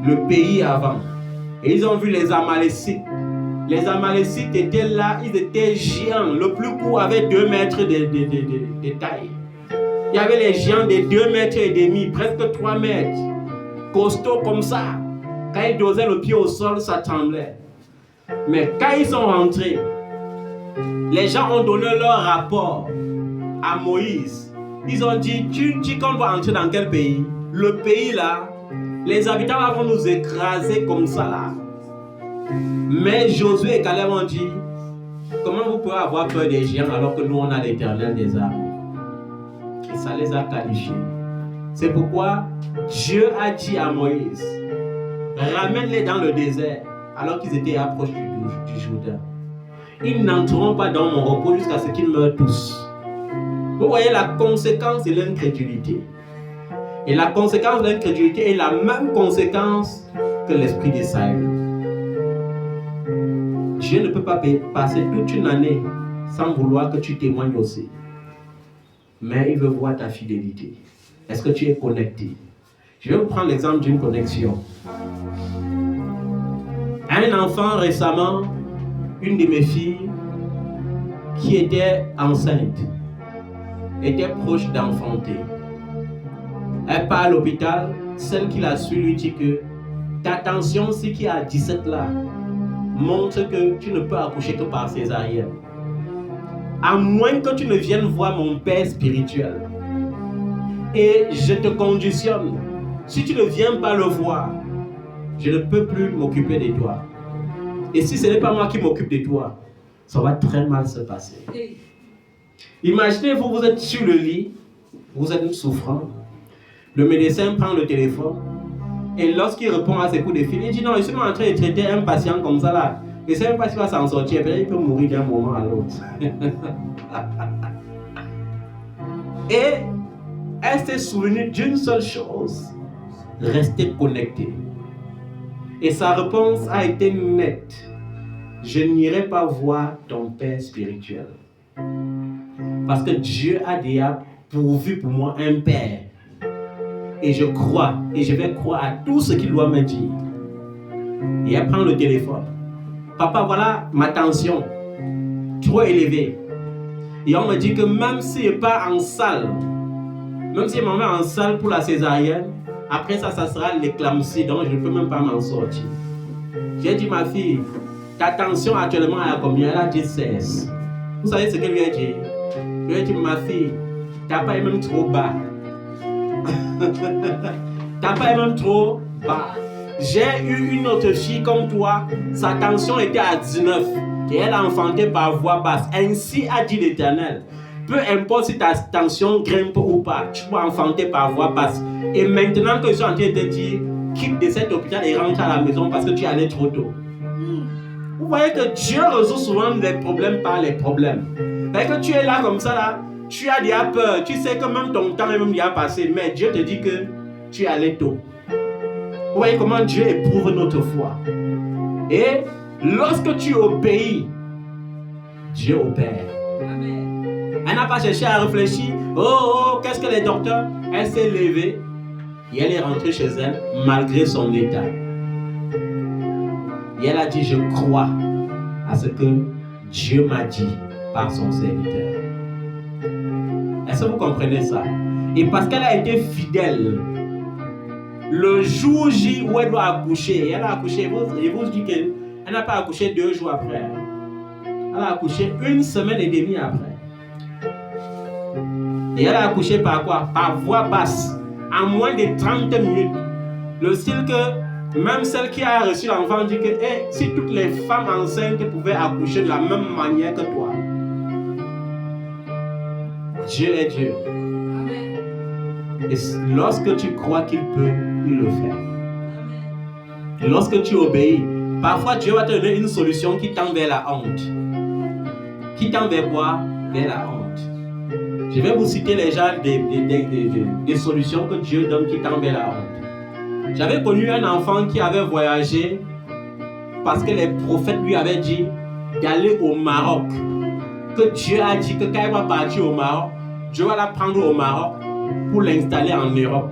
le pays avant. Et ils ont vu les Amalécites. Les Amalécites étaient là, ils étaient géants. Le plus court avait 2 mètres de taille. Il y avait les géants de 2 mètres et demi, presque 3 mètres. Costauds comme ça. Quand ils dosaient le pied au sol, ça tremblait. Mais quand ils sont rentrés, les gens ont donné leur rapport à Moïse. Ils ont dit, tu dis qu'on va entrer dans quel pays? Le pays là, les habitants là vont nous écraser comme ça là. Mais Josué et Caleb ont dit, comment vous pouvez avoir peur des géants alors que nous on a l'Éternel des armées? Et ça les a qualifiés. C'est pourquoi Dieu a dit à Moïse, ramène-les dans le désert alors qu'ils étaient approchés du Jourdain. Ils n'entreront pas dans mon repos jusqu'à ce qu'ils meurent tous. Vous voyez la conséquence de l'incrédulité. Et la conséquence de l'incrédulité est la même conséquence que l'esprit d'Israël. Dieu ne peut pas passer toute une année sans vouloir que tu témoignes aussi. Mais il veut voir ta fidélité. Est-ce que tu es connecté? Je vais vous prendre l'exemple d'une connexion. Un enfant récemment, une de mes filles qui était enceinte, était proche d'enfanter. Elle part à l'hôpital, celle qui l'a su lui dit que ta tension, ce qui est à 17 là, montre que tu ne peux accoucher que par césarienne. À moins que tu ne viennes voir mon père spirituel. Et je te conditionne. Si tu ne viens pas le voir, je ne peux plus m'occuper de toi. Et si ce n'est pas moi qui m'occupe de toi, ça va très mal se passer. Imaginez-vous, vous êtes sur le lit, vous êtes souffrant. Le médecin prend le téléphone et lorsqu'il répond à ses coups de fil, il dit non, je suis en train de traiter un patient comme ça là. Je ne sais même pas s'il va s'en sortir, peut-être il peut mourir d'un moment à l'autre. Et elle s'est souvenue d'une seule chose, rester connectée. Et sa réponse a été nette. je n'irai pas voir ton père spirituel. Parce que Dieu a déjà pourvu pour moi un père. Et je crois, et je vais croire à tout ce qu'il doit me dire. Et elle prend le téléphone. Papa, voilà ma tension, trop élevée. Et on me dit que même si je pars en salle, même si je m'en vais en salle pour la césarienne, après ça sera l'éclampsie, donc je ne peux même pas m'en sortir. J'ai dit, ma fille, ta tension actuellement est à combien? Elle a dit 16. Vous savez ce qu'elle lui a dit? Je lui ai dit, ma fille, ta pas est même trop bas. Ta pas est même trop bas. J'ai eu une autre fille comme toi, sa tension était à 19 et elle a enfanté par voie basse. Ainsi a dit l'Éternel. Peu importe si ta tension grimpe ou pas, tu peux enfanter par voie basse. Et maintenant que je suis en train de te dire, quitte de cet hôpital et rentre à la maison parce que tu allais trop tôt. Vous voyez que Dieu résout souvent les problèmes par les problèmes. Parce que tu es là comme ça, là, tu as déjà peur, tu sais que même ton temps est même déjà passé, mais Dieu te dit que tu es allé tôt. Vous voyez comment Dieu éprouve notre foi. Et lorsque tu obéis, Dieu opère. Amen. Elle n'a pas cherché à réfléchir. Oh, qu'est-ce que les docteurs? Elle s'est levée et elle est rentrée chez elle malgré son état. Et elle a dit, je crois à ce que Dieu m'a dit par son serviteur. Est-ce que vous comprenez ça? Et parce qu'elle a été fidèle, le jour J où elle doit accoucher, elle a accouché, je vous dis qu'elle n'a pas accouché 2 jours après. Elle a accouché 1 semaine et demie après. Et elle a accouché par quoi? Par voie basse, en moins de 30 minutes. Le style que même celle qui a reçu l'enfant dit que si toutes les femmes enceintes pouvaient accoucher de la même manière que toi. Dieu est Dieu. Et lorsque tu crois qu'il peut, il le fait. Et lorsque tu obéis, parfois Dieu va te donner une solution qui tend vers la honte. Qui tend vers quoi? Vers la honte. Je vais vous citer les gens des solutions que Dieu donne qui tendent vers la honte. J'avais connu un enfant qui avait voyagé parce que les prophètes lui avaient dit d'aller au Maroc. Que Dieu a dit que quand elle va partir au Maroc, Dieu va la prendre au Maroc pour l'installer en Europe.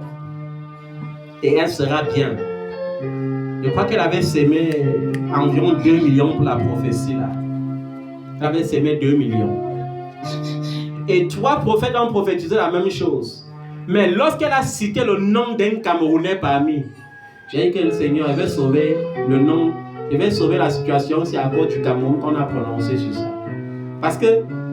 Et elle sera bien. Je crois qu'elle avait sémé environ 2 millions pour la prophétie là. Elle avait sémé 2 millions. Et 3 prophètes ont prophétisé la même chose. Mais lorsqu'elle a cité le nom d'un Camerounais parmi, j'ai dit que le Seigneur avait sauvé le nom, il va sauver la situation, c'est à cause du Cameroun qu'on a prononcé sur ça. Parce que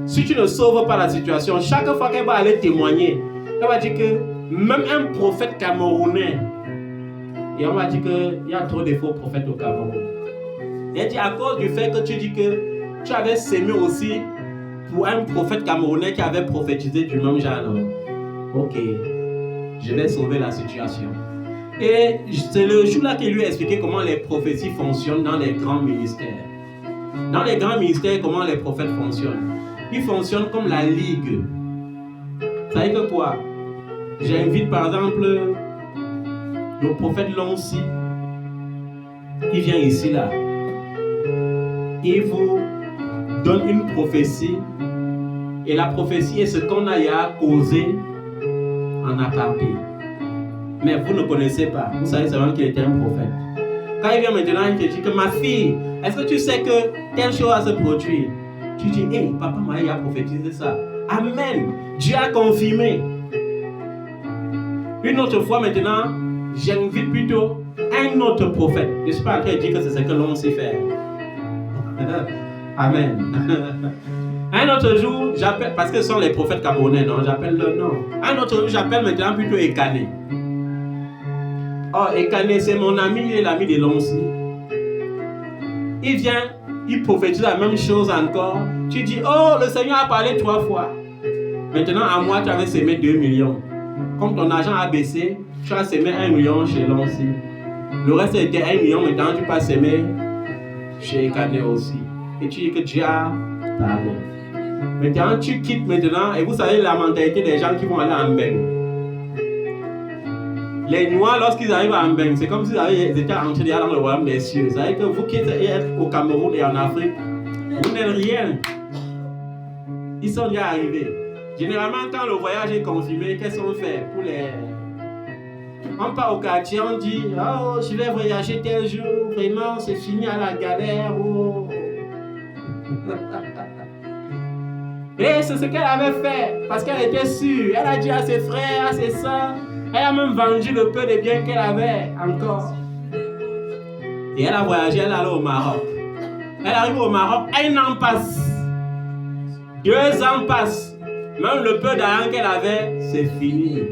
si tu ne sauves pas la situation, chaque fois qu'elle va aller témoigner, elle va dire que même un prophète camerounais, et on va dire qu'il y a trop de faux prophètes au Cameroun. Et elle dit à cause du fait que tu dis que tu avais sémé aussi pour un prophète camerounais qui avait prophétisé du même genre. Ok, je vais sauver la situation. Et c'est le jour-là qu'il lui a expliqué comment les prophéties fonctionnent dans les grands ministères. Dans les grands ministères, comment les prophètes fonctionnent? Ils fonctionnent comme la ligue. Vous savez que quoi? J'invite par exemple le prophète Lonsi. Il vient ici là. Il vous donne une prophétie. Et la prophétie est ce qu'on a à causer en aparté. Mais vous ne connaissez pas. Vous savez seulement qu'il était un prophète. Quand il vient maintenant, il te dit que ma fille, est-ce que tu sais que telle chose va se produire? Tu dis, hey, papa m'a prophétisé ça. Amen. Dieu a confirmé. Une autre fois maintenant, j'invite plutôt un autre prophète. Je ne suis pas en train de dire que c'est ce que l'on sait faire. Amen. Un autre jour, j'appelle, parce que ce sont les prophètes camerounais, non? J'appelle leur nom. Un autre jour, j'appelle maintenant plutôt Ekané. Oh, Ekané, c'est mon ami, il est l'ami de Lonsi. Il vient, il prophétise la même chose encore. Tu dis, oh, le Seigneur a parlé 3 fois. Maintenant, à moi, tu avais sémé 2 millions. Comme ton argent a baissé, tu as sémé 1 million chez Lonsi. Le reste était 1 million, maintenant tu peux s'aimer chez Ekané aussi. Et tu dis que Dieu a parlé. Maintenant, tu quittes maintenant, et vous savez la mentalité des gens qui vont aller en bain. Les Noirs, lorsqu'ils arrivent à Mbeng, c'est comme s'ils étaient entrés dans le royaume des cieux. Ça veut dire que vous qui êtes au Cameroun et en Afrique, vous n'êtes rien. Ils sont déjà arrivés. Généralement, quand le voyage est confirmé, qu'est-ce qu'on fait pour les... On part au quartier, on dit « Oh, je vais voyager tel jour, vraiment, c'est fini à la galère. Oh. » Et c'est ce qu'elle avait fait, parce qu'elle était sûre. Elle a dit à ses frères, à ses soeurs, elle a même vendu le peu de biens qu'elle avait encore. Et elle a voyagé, elle est allée au Maroc. Elle arrive au Maroc, 1 an passe. 2 ans passent. Même le peu d'argent qu'elle avait, c'est fini.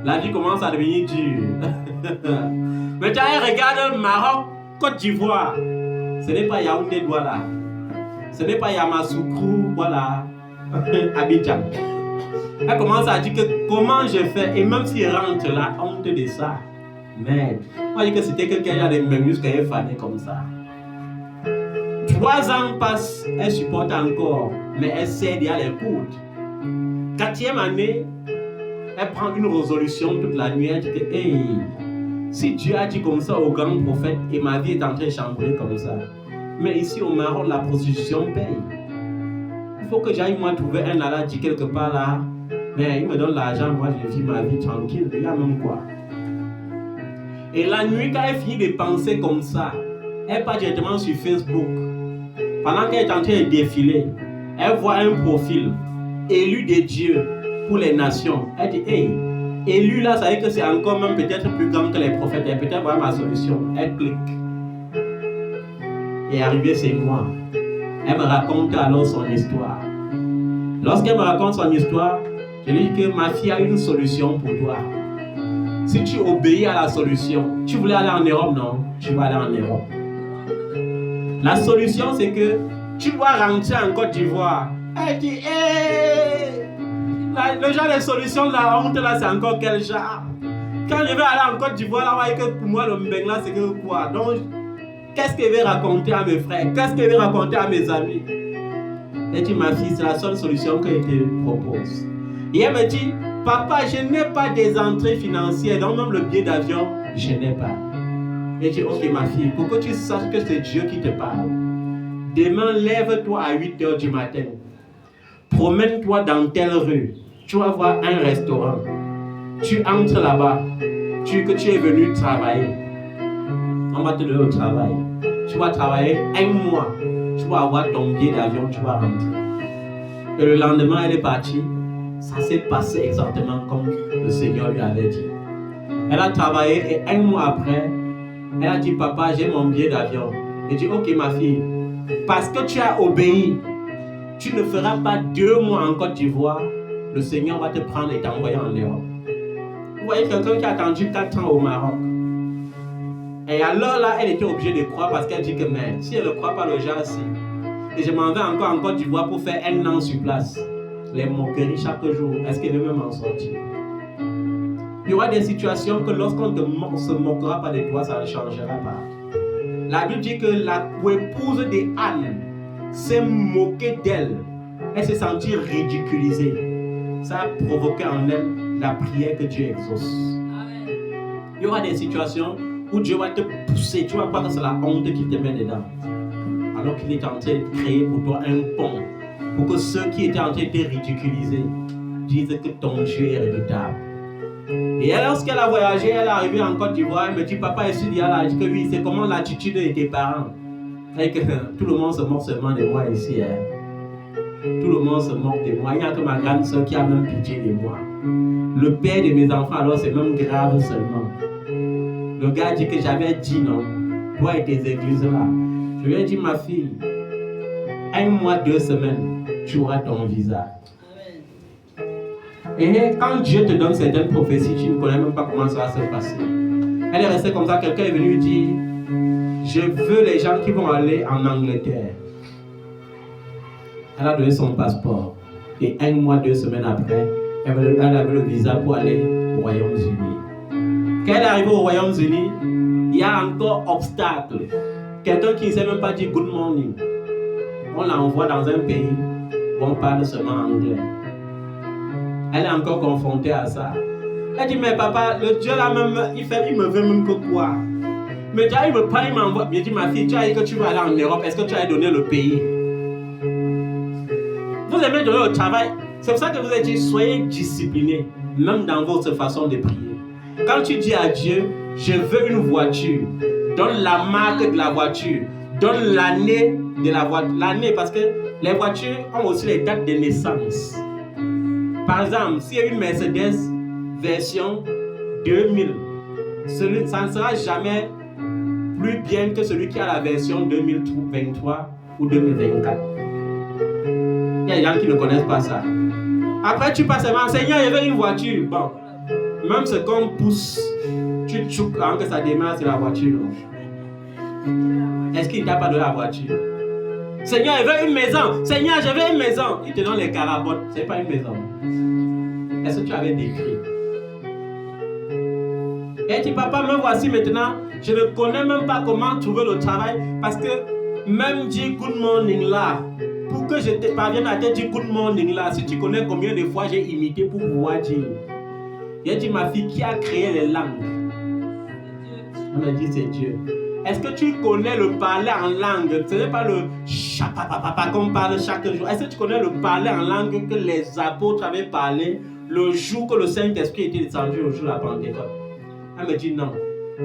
La vie commence à devenir dure. Maintenant, elle regarde le Maroc, Côte d'Ivoire. Ce n'est pas Yaoundé, voilà. Ce n'est pas Yamoussoukro, voilà. Abidjan. Elle commence à dire que comment je fais. Et même s'il rentre là, honte de ça. Mais moi, je dis que c'était quelqu'un qui a des muscles qui est fané comme ça. 3 ans passent, elle supporte encore, mais elle cède à les coudes. 4e année, elle prend une résolution toute la nuit. Elle dit que, hey, si Dieu a dit comme ça au grand prophète et ma vie est en train de chambrer comme ça, mais ici au Maroc, la prostitution paye. Il faut que j'aille moi trouver un aladi quelque part là, mais il me donne l'argent, moi je vis ma vie tranquille, il y a même quoi. Et la nuit, quand elle finit de penser comme ça, elle part directement sur Facebook. Pendant qu'elle est en train de défiler, elle voit un profil élu de Dieu pour les nations. Elle dit, hey, élu là, ça veut dire que c'est encore même peut-être plus grand que les prophètes. Et peut-être voilà ma solution. Elle clique. Et arrivé, c'est moi. Elle me raconte alors son histoire. Lorsqu'elle me raconte son histoire, je lui dis que ma fille a une solution pour toi. Si tu obéis à la solution, tu voulais aller en Europe, non? Tu vas aller en Europe. La solution, c'est que tu dois rentrer en Côte d'Ivoire. Elle dit, hey, le genre de solution de la honte là, c'est encore quel genre? Quand je vais aller en Côte d'Ivoire, là, voyez que pour moi, le Mbeng là, c'est que quoi? Donc, qu'est-ce que je vais raconter à mes frères? Qu'est-ce que je vais raconter à mes amis? Elle dit, ma fille, c'est la seule solution que je te propose. Et elle me dit, papa, je n'ai pas des entrées financières, donc même le billet d'avion, je n'ai pas. Et je dis, ok ma fille, pour que tu saches que c'est Dieu qui te parle, demain lève-toi à 8h du matin, promène-toi dans telle rue, tu vas voir un restaurant, tu entres là-bas, que tu es venu travailler, on va te donner au travail, tu vas travailler 1 mois, tu vas avoir ton billet d'avion, tu vas rentrer. Et le lendemain, elle est partie, ça s'est passé exactement comme le Seigneur lui avait dit. Elle a travaillé et 1 mois après, elle a dit, papa, j'ai mon billet d'avion. Elle dit, ok ma fille, parce que tu as obéi, tu ne feras pas 2 mois en Côte d'Ivoire, le Seigneur va te prendre et t'envoyer en Europe. Vous voyez quelqu'un qui a attendu 4 ans au Maroc. Et alors là, elle était obligée de croire parce qu'elle dit que mais si elle ne croit pas le genre ci, et je m'en vais encore en Côte d'Ivoire pour faire 1 an sur place. Les moqueries chaque jour, est-ce qu'elle veut même en sortir? Il y aura des situations que lorsqu'on se moquera pas de toi, ça ne changera pas. La Bible dit que la épouse de Anne s'est moquée d'elle. Elle s'est sentie ridiculisée. Ça a provoqué en elle la prière que Dieu exauce. Amen. Il y aura des situations où Dieu va te pousser. Tu vas croire que c'est la honte qui te met dedans. Alors qu'il est en train de créer pour toi un pont. Pour que ceux qui étaient en train de te ridiculiser disent que ton Dieu est redoutable. Et lorsqu'elle a voyagé, elle est arrivée en Côte d'Ivoire, elle me dit, papa, est-ce qu'il y a dit que oui, c'est comment l'attitude de tes parents. Et que tout le monde se moque seulement de moi ici. Hein. Tout le monde se moque de moi. Il n'y a que ma grande soeur qui a même pitié de moi. Le père de mes enfants, alors, c'est même grave seulement. Le gars dit que j'avais dit non, toi et tes églises là. Je lui ai dit, ma fille, 1 mois, 2 semaines, tu auras ton visa. Et quand Dieu te donne certaines prophéties, tu ne connais même pas comment ça va se passer. Elle est restée comme ça, quelqu'un est venu lui dire, je veux les gens qui vont aller en Angleterre. Elle a donné son passeport. Et 1 mois, 2 semaines après, elle avait le visa pour aller au Royaume-Uni. Quand elle est arrivée au Royaume-Uni, il y a encore obstacle. Quelqu'un qui ne sait même pas dire good morning. On l'envoie dans un pays où on parle seulement anglais. Elle est encore confrontée à ça. Elle dit, mais papa, le Dieu là même, il me veut même que quoi? Mais déjà, il me parle, il m'envoie. Il dit, ma fille, tu as dit que tu vas aller en Europe, est-ce que tu as donné le pays? Vous aimez donner le travail. C'est pour ça que vous avez dit, soyez disciplinés, même dans votre façon de prier. Quand tu dis à Dieu, je veux une voiture, donne la marque de la voiture, donne l'année de la voiture. L'année, parce que les voitures ont aussi les dates de naissance. Par exemple, s'il y a une Mercedes version 2000, ça ne sera jamais plus bien que celui qui a la version 2023 ou 2024. Il y a des gens qui ne connaissent pas ça. Après, tu passes devant, Seigneur, il y avait une voiture. Bon, même ce qu'on pousse, tu tchouques avant que ça démarre, c'est la voiture. Est-ce qu'il ne t'a pas donné la voiture? Seigneur, il veut une maison. Seigneur, je veux une maison. Il te donne les carabottes. Ce n'est pas une maison. Est-ce que tu avais décrit? Et il dit, papa, me voici maintenant. Je ne connais même pas comment trouver le travail. Parce que même dire good morning là, pour que je te parvienne à te dire good morning là, si tu connais combien de fois j'ai imité pour pouvoir dire. Il dit, ma fille, qui a créé les langues? On m'a dit, c'est Dieu. Est-ce que tu connais le parler en langue? Ce n'est pas le chapapapapa qu'on parle chaque jour. Est-ce que tu connais le parler en langue que les apôtres avaient parlé le jour que le Saint-Esprit était descendu au jour de la Pentecôte? Elle me dit non.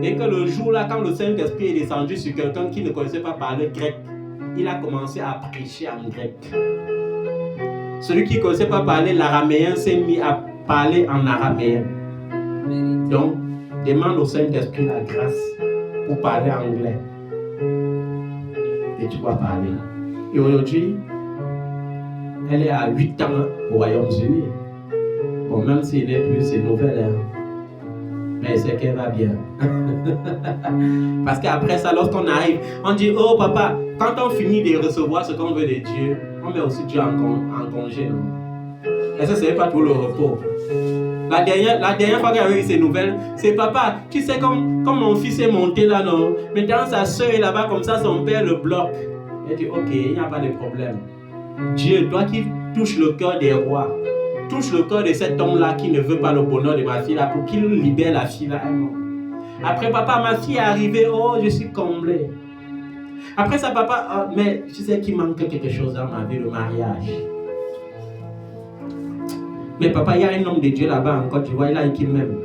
Et que le jour là, quand le Saint-Esprit est descendu sur quelqu'un qui ne connaissait pas parler grec, il a commencé à prêcher en grec. Celui qui ne connaissait pas parler l'araméen s'est mis à parler en araméen. Donc, demande au Saint-Esprit la grâce pour parler anglais. Et tu vas parler. Et aujourd'hui, elle est à 8 ans au Royaume-Uni. Bon, même s'il n'est plus, c'est nouvelle. Hein. Mais c'est qu'elle va bien. Parce qu'après ça, lorsqu'on arrive, on dit, oh papa, quand on finit de recevoir ce qu'on veut de Dieu, on met aussi Dieu en congé. Non? Et ça, ce n'est pas tout le repos. La dernière fois qu'elle avait eu ces nouvelles, c'est papa, tu sais comme mon fils est monté là, non? Maintenant sa soeur est là-bas, comme ça son père le bloque. Elle dit, ok, il n'y a pas de problème. Dieu, toi qui touches le cœur des rois, touche le cœur de cet homme-là qui ne veut pas le bonheur de ma fille là, pour qu'il libère la fille là. Après, papa, ma fille est arrivée, oh, je suis comblé. Après ça, papa, oh, mais tu sais qu'il manque quelque chose dans ma vie, le mariage. Mais papa, il y a un homme de Dieu là-bas en Côte d'Ivoire, il a dit qu'il m'aime.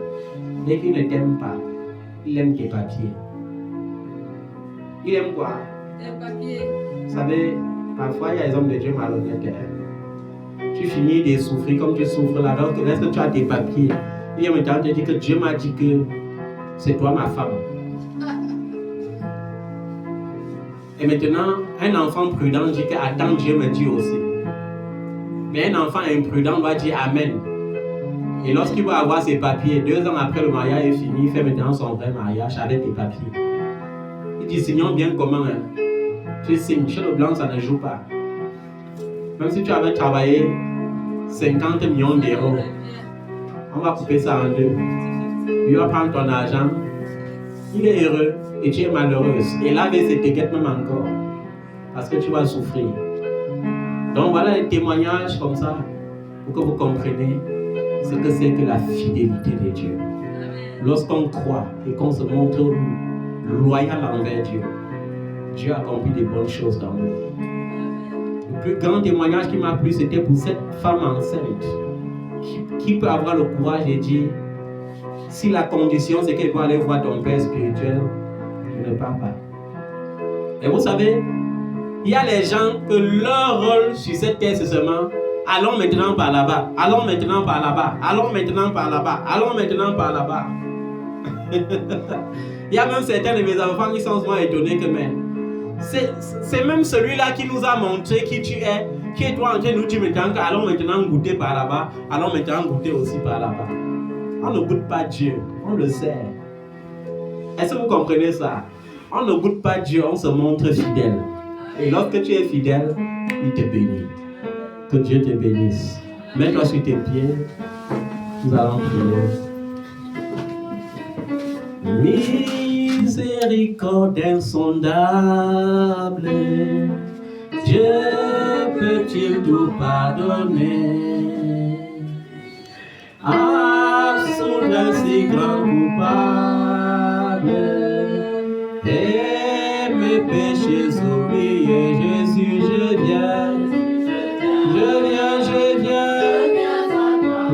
Mais qu'il ne t'aime pas. Il aime tes papiers. Il aime quoi? Les papiers. Vous savez, parfois, il y a des hommes de Dieu malhonnêtes. Tu finis de souffrir comme tu souffres là. Alors, est-ce que tu as tes papiers? Il y a maintenant, tu dis que Dieu m'a dit que c'est toi ma femme. Et maintenant, un enfant prudent dit que attends, Dieu me dit aussi. Mais un enfant imprudent va dire Amen. Et lorsqu'il va avoir ses papiers, 2 ans après le mariage est fini, il fait maintenant son vrai mariage avec les papiers. Il dit signons bien comment. Hein? Tu signes, chez le blanc ça ne joue pas. Même si tu avais travaillé 50 millions d'euros, on va couper ça en 2. Il va prendre ton argent, il est heureux et tu es malheureuse. Et là, avec cette étiquette même encore, parce que tu vas souffrir. Donc voilà les témoignages comme ça, pour que vous compreniez ce que c'est que la fidélité de Dieu. Lorsqu'on croit et qu'on se montre loyal envers Dieu, Dieu accomplit des bonnes choses dans nous. Le plus grand témoignage qui m'a plu, c'était pour cette femme enceinte qui peut avoir le courage de dire, si la condition c'est qu'elle doit aller voir ton père spirituel, je ne pars pas. Et vous savez, il y a les gens que leur rôle sur cette terre, c'est seulement allons maintenant par là-bas, allons maintenant par là-bas, allons maintenant par là-bas, allons maintenant par là-bas. Il y a même certains de mes enfants qui sont souvent étonnés que mais c'est même celui-là qui nous a montré qui tu es, qui est toi en train de nous dire maintenant allons maintenant goûter par là-bas, allons maintenant goûter aussi par là-bas. On ne goûte pas Dieu, on le sait. Est-ce que vous comprenez ça? On ne goûte pas Dieu, on se montre fidèle. Et lorsque tu es fidèle, il te bénit. Que Dieu te bénisse. Mets-toi sur tes pieds. Nous allons prier. Miséricorde insondable, Dieu peut-il tout pardonner? Soudain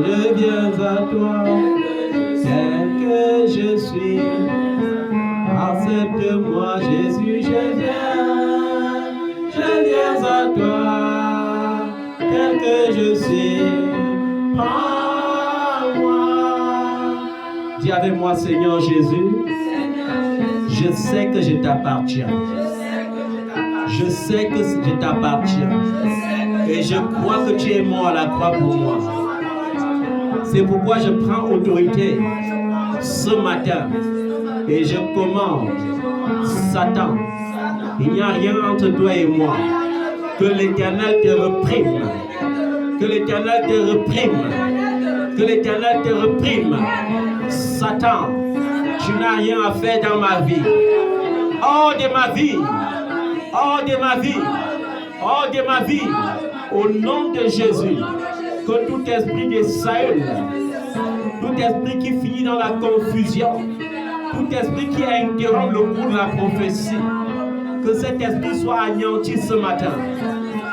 Je viens à toi, tel que je suis. Accepte-moi, Jésus, je viens à toi, tel que je suis. Prends-moi. Dis avec moi, Seigneur Jésus, je sais que je t'appartiens. Je sais que je t'appartiens. Et je crois que tu es mort à la croix pour moi. C'est pourquoi je prends autorité ce matin et je commande, Satan, il n'y a rien entre toi et moi. Que l'Éternel te reprime. Que l'Éternel te reprime. Que l'Éternel te reprime. Satan, tu n'as rien à faire dans ma vie. Hors de ma vie. Hors de ma vie. Hors de ma vie. Au nom de Jésus. Que tout esprit de Saül, tout esprit qui finit dans la confusion, tout esprit qui interrompt le cours de la prophétie, que cet esprit soit anéanti ce matin.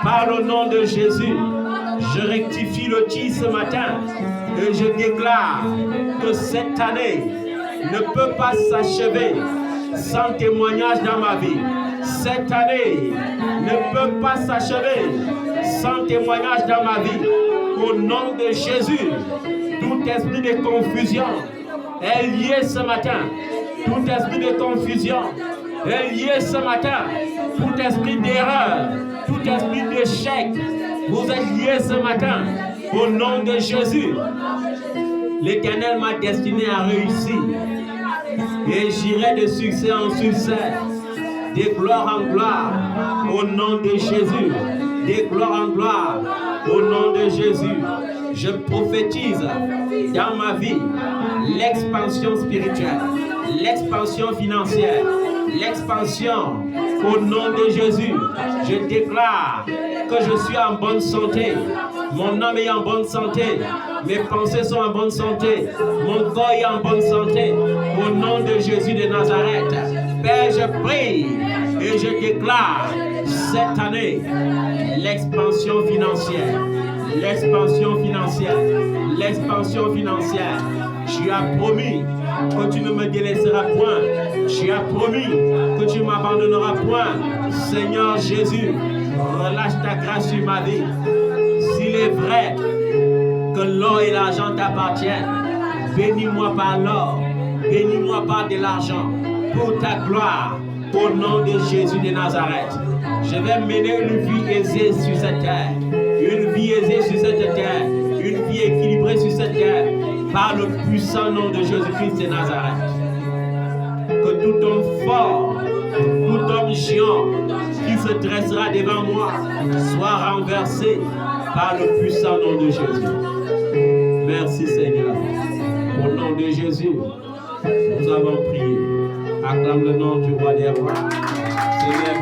Par le nom de Jésus, je rectifie le tir ce matin et je déclare que cette année ne peut pas s'achever sans témoignage dans ma vie. Cette année ne peut pas s'achever sans témoignage dans ma vie. Au nom de Jésus, tout esprit de confusion est lié ce matin. Tout esprit de confusion est lié ce matin. Tout esprit d'erreur, tout esprit d'échec, vous êtes liés ce matin. Au nom de Jésus, l'Éternel m'a destiné à réussir. Et j'irai de succès en succès, de gloire en gloire. Au nom de Jésus, de gloire en gloire. Au nom de Jésus, je prophétise dans ma vie l'expansion spirituelle, l'expansion financière, l'expansion. Au nom de Jésus, je déclare que je suis en bonne santé. Mon âme est en bonne santé. Mes pensées sont en bonne santé. Mon corps est en bonne santé. Au nom de Jésus de Nazareth, Père, je prie et je déclare cette année l'expansion financière. L'expansion financière. L'expansion financière. Tu as promis que tu ne me délaisseras point. Tu as promis que tu ne m'abandonneras point. Seigneur Jésus, relâche ta grâce sur ma vie. S'il est vrai que l'or et l'argent t'appartiennent, bénis-moi par l'or, bénis-moi par de l'argent, pour ta gloire, au nom de Jésus de Nazareth. Je vais mener une vie aisée sur cette terre, une vie aisée sur cette terre, une vie équilibrée sur cette terre, par le puissant nom de Jésus-Christ de Nazareth. Que tout homme fort, tout homme géant qui se dressera devant moi soit renversé par le puissant nom de Jésus. Merci Seigneur. Au nom de Jésus, nous avons prié. Acclame le nom du roi des rois. Seigneur,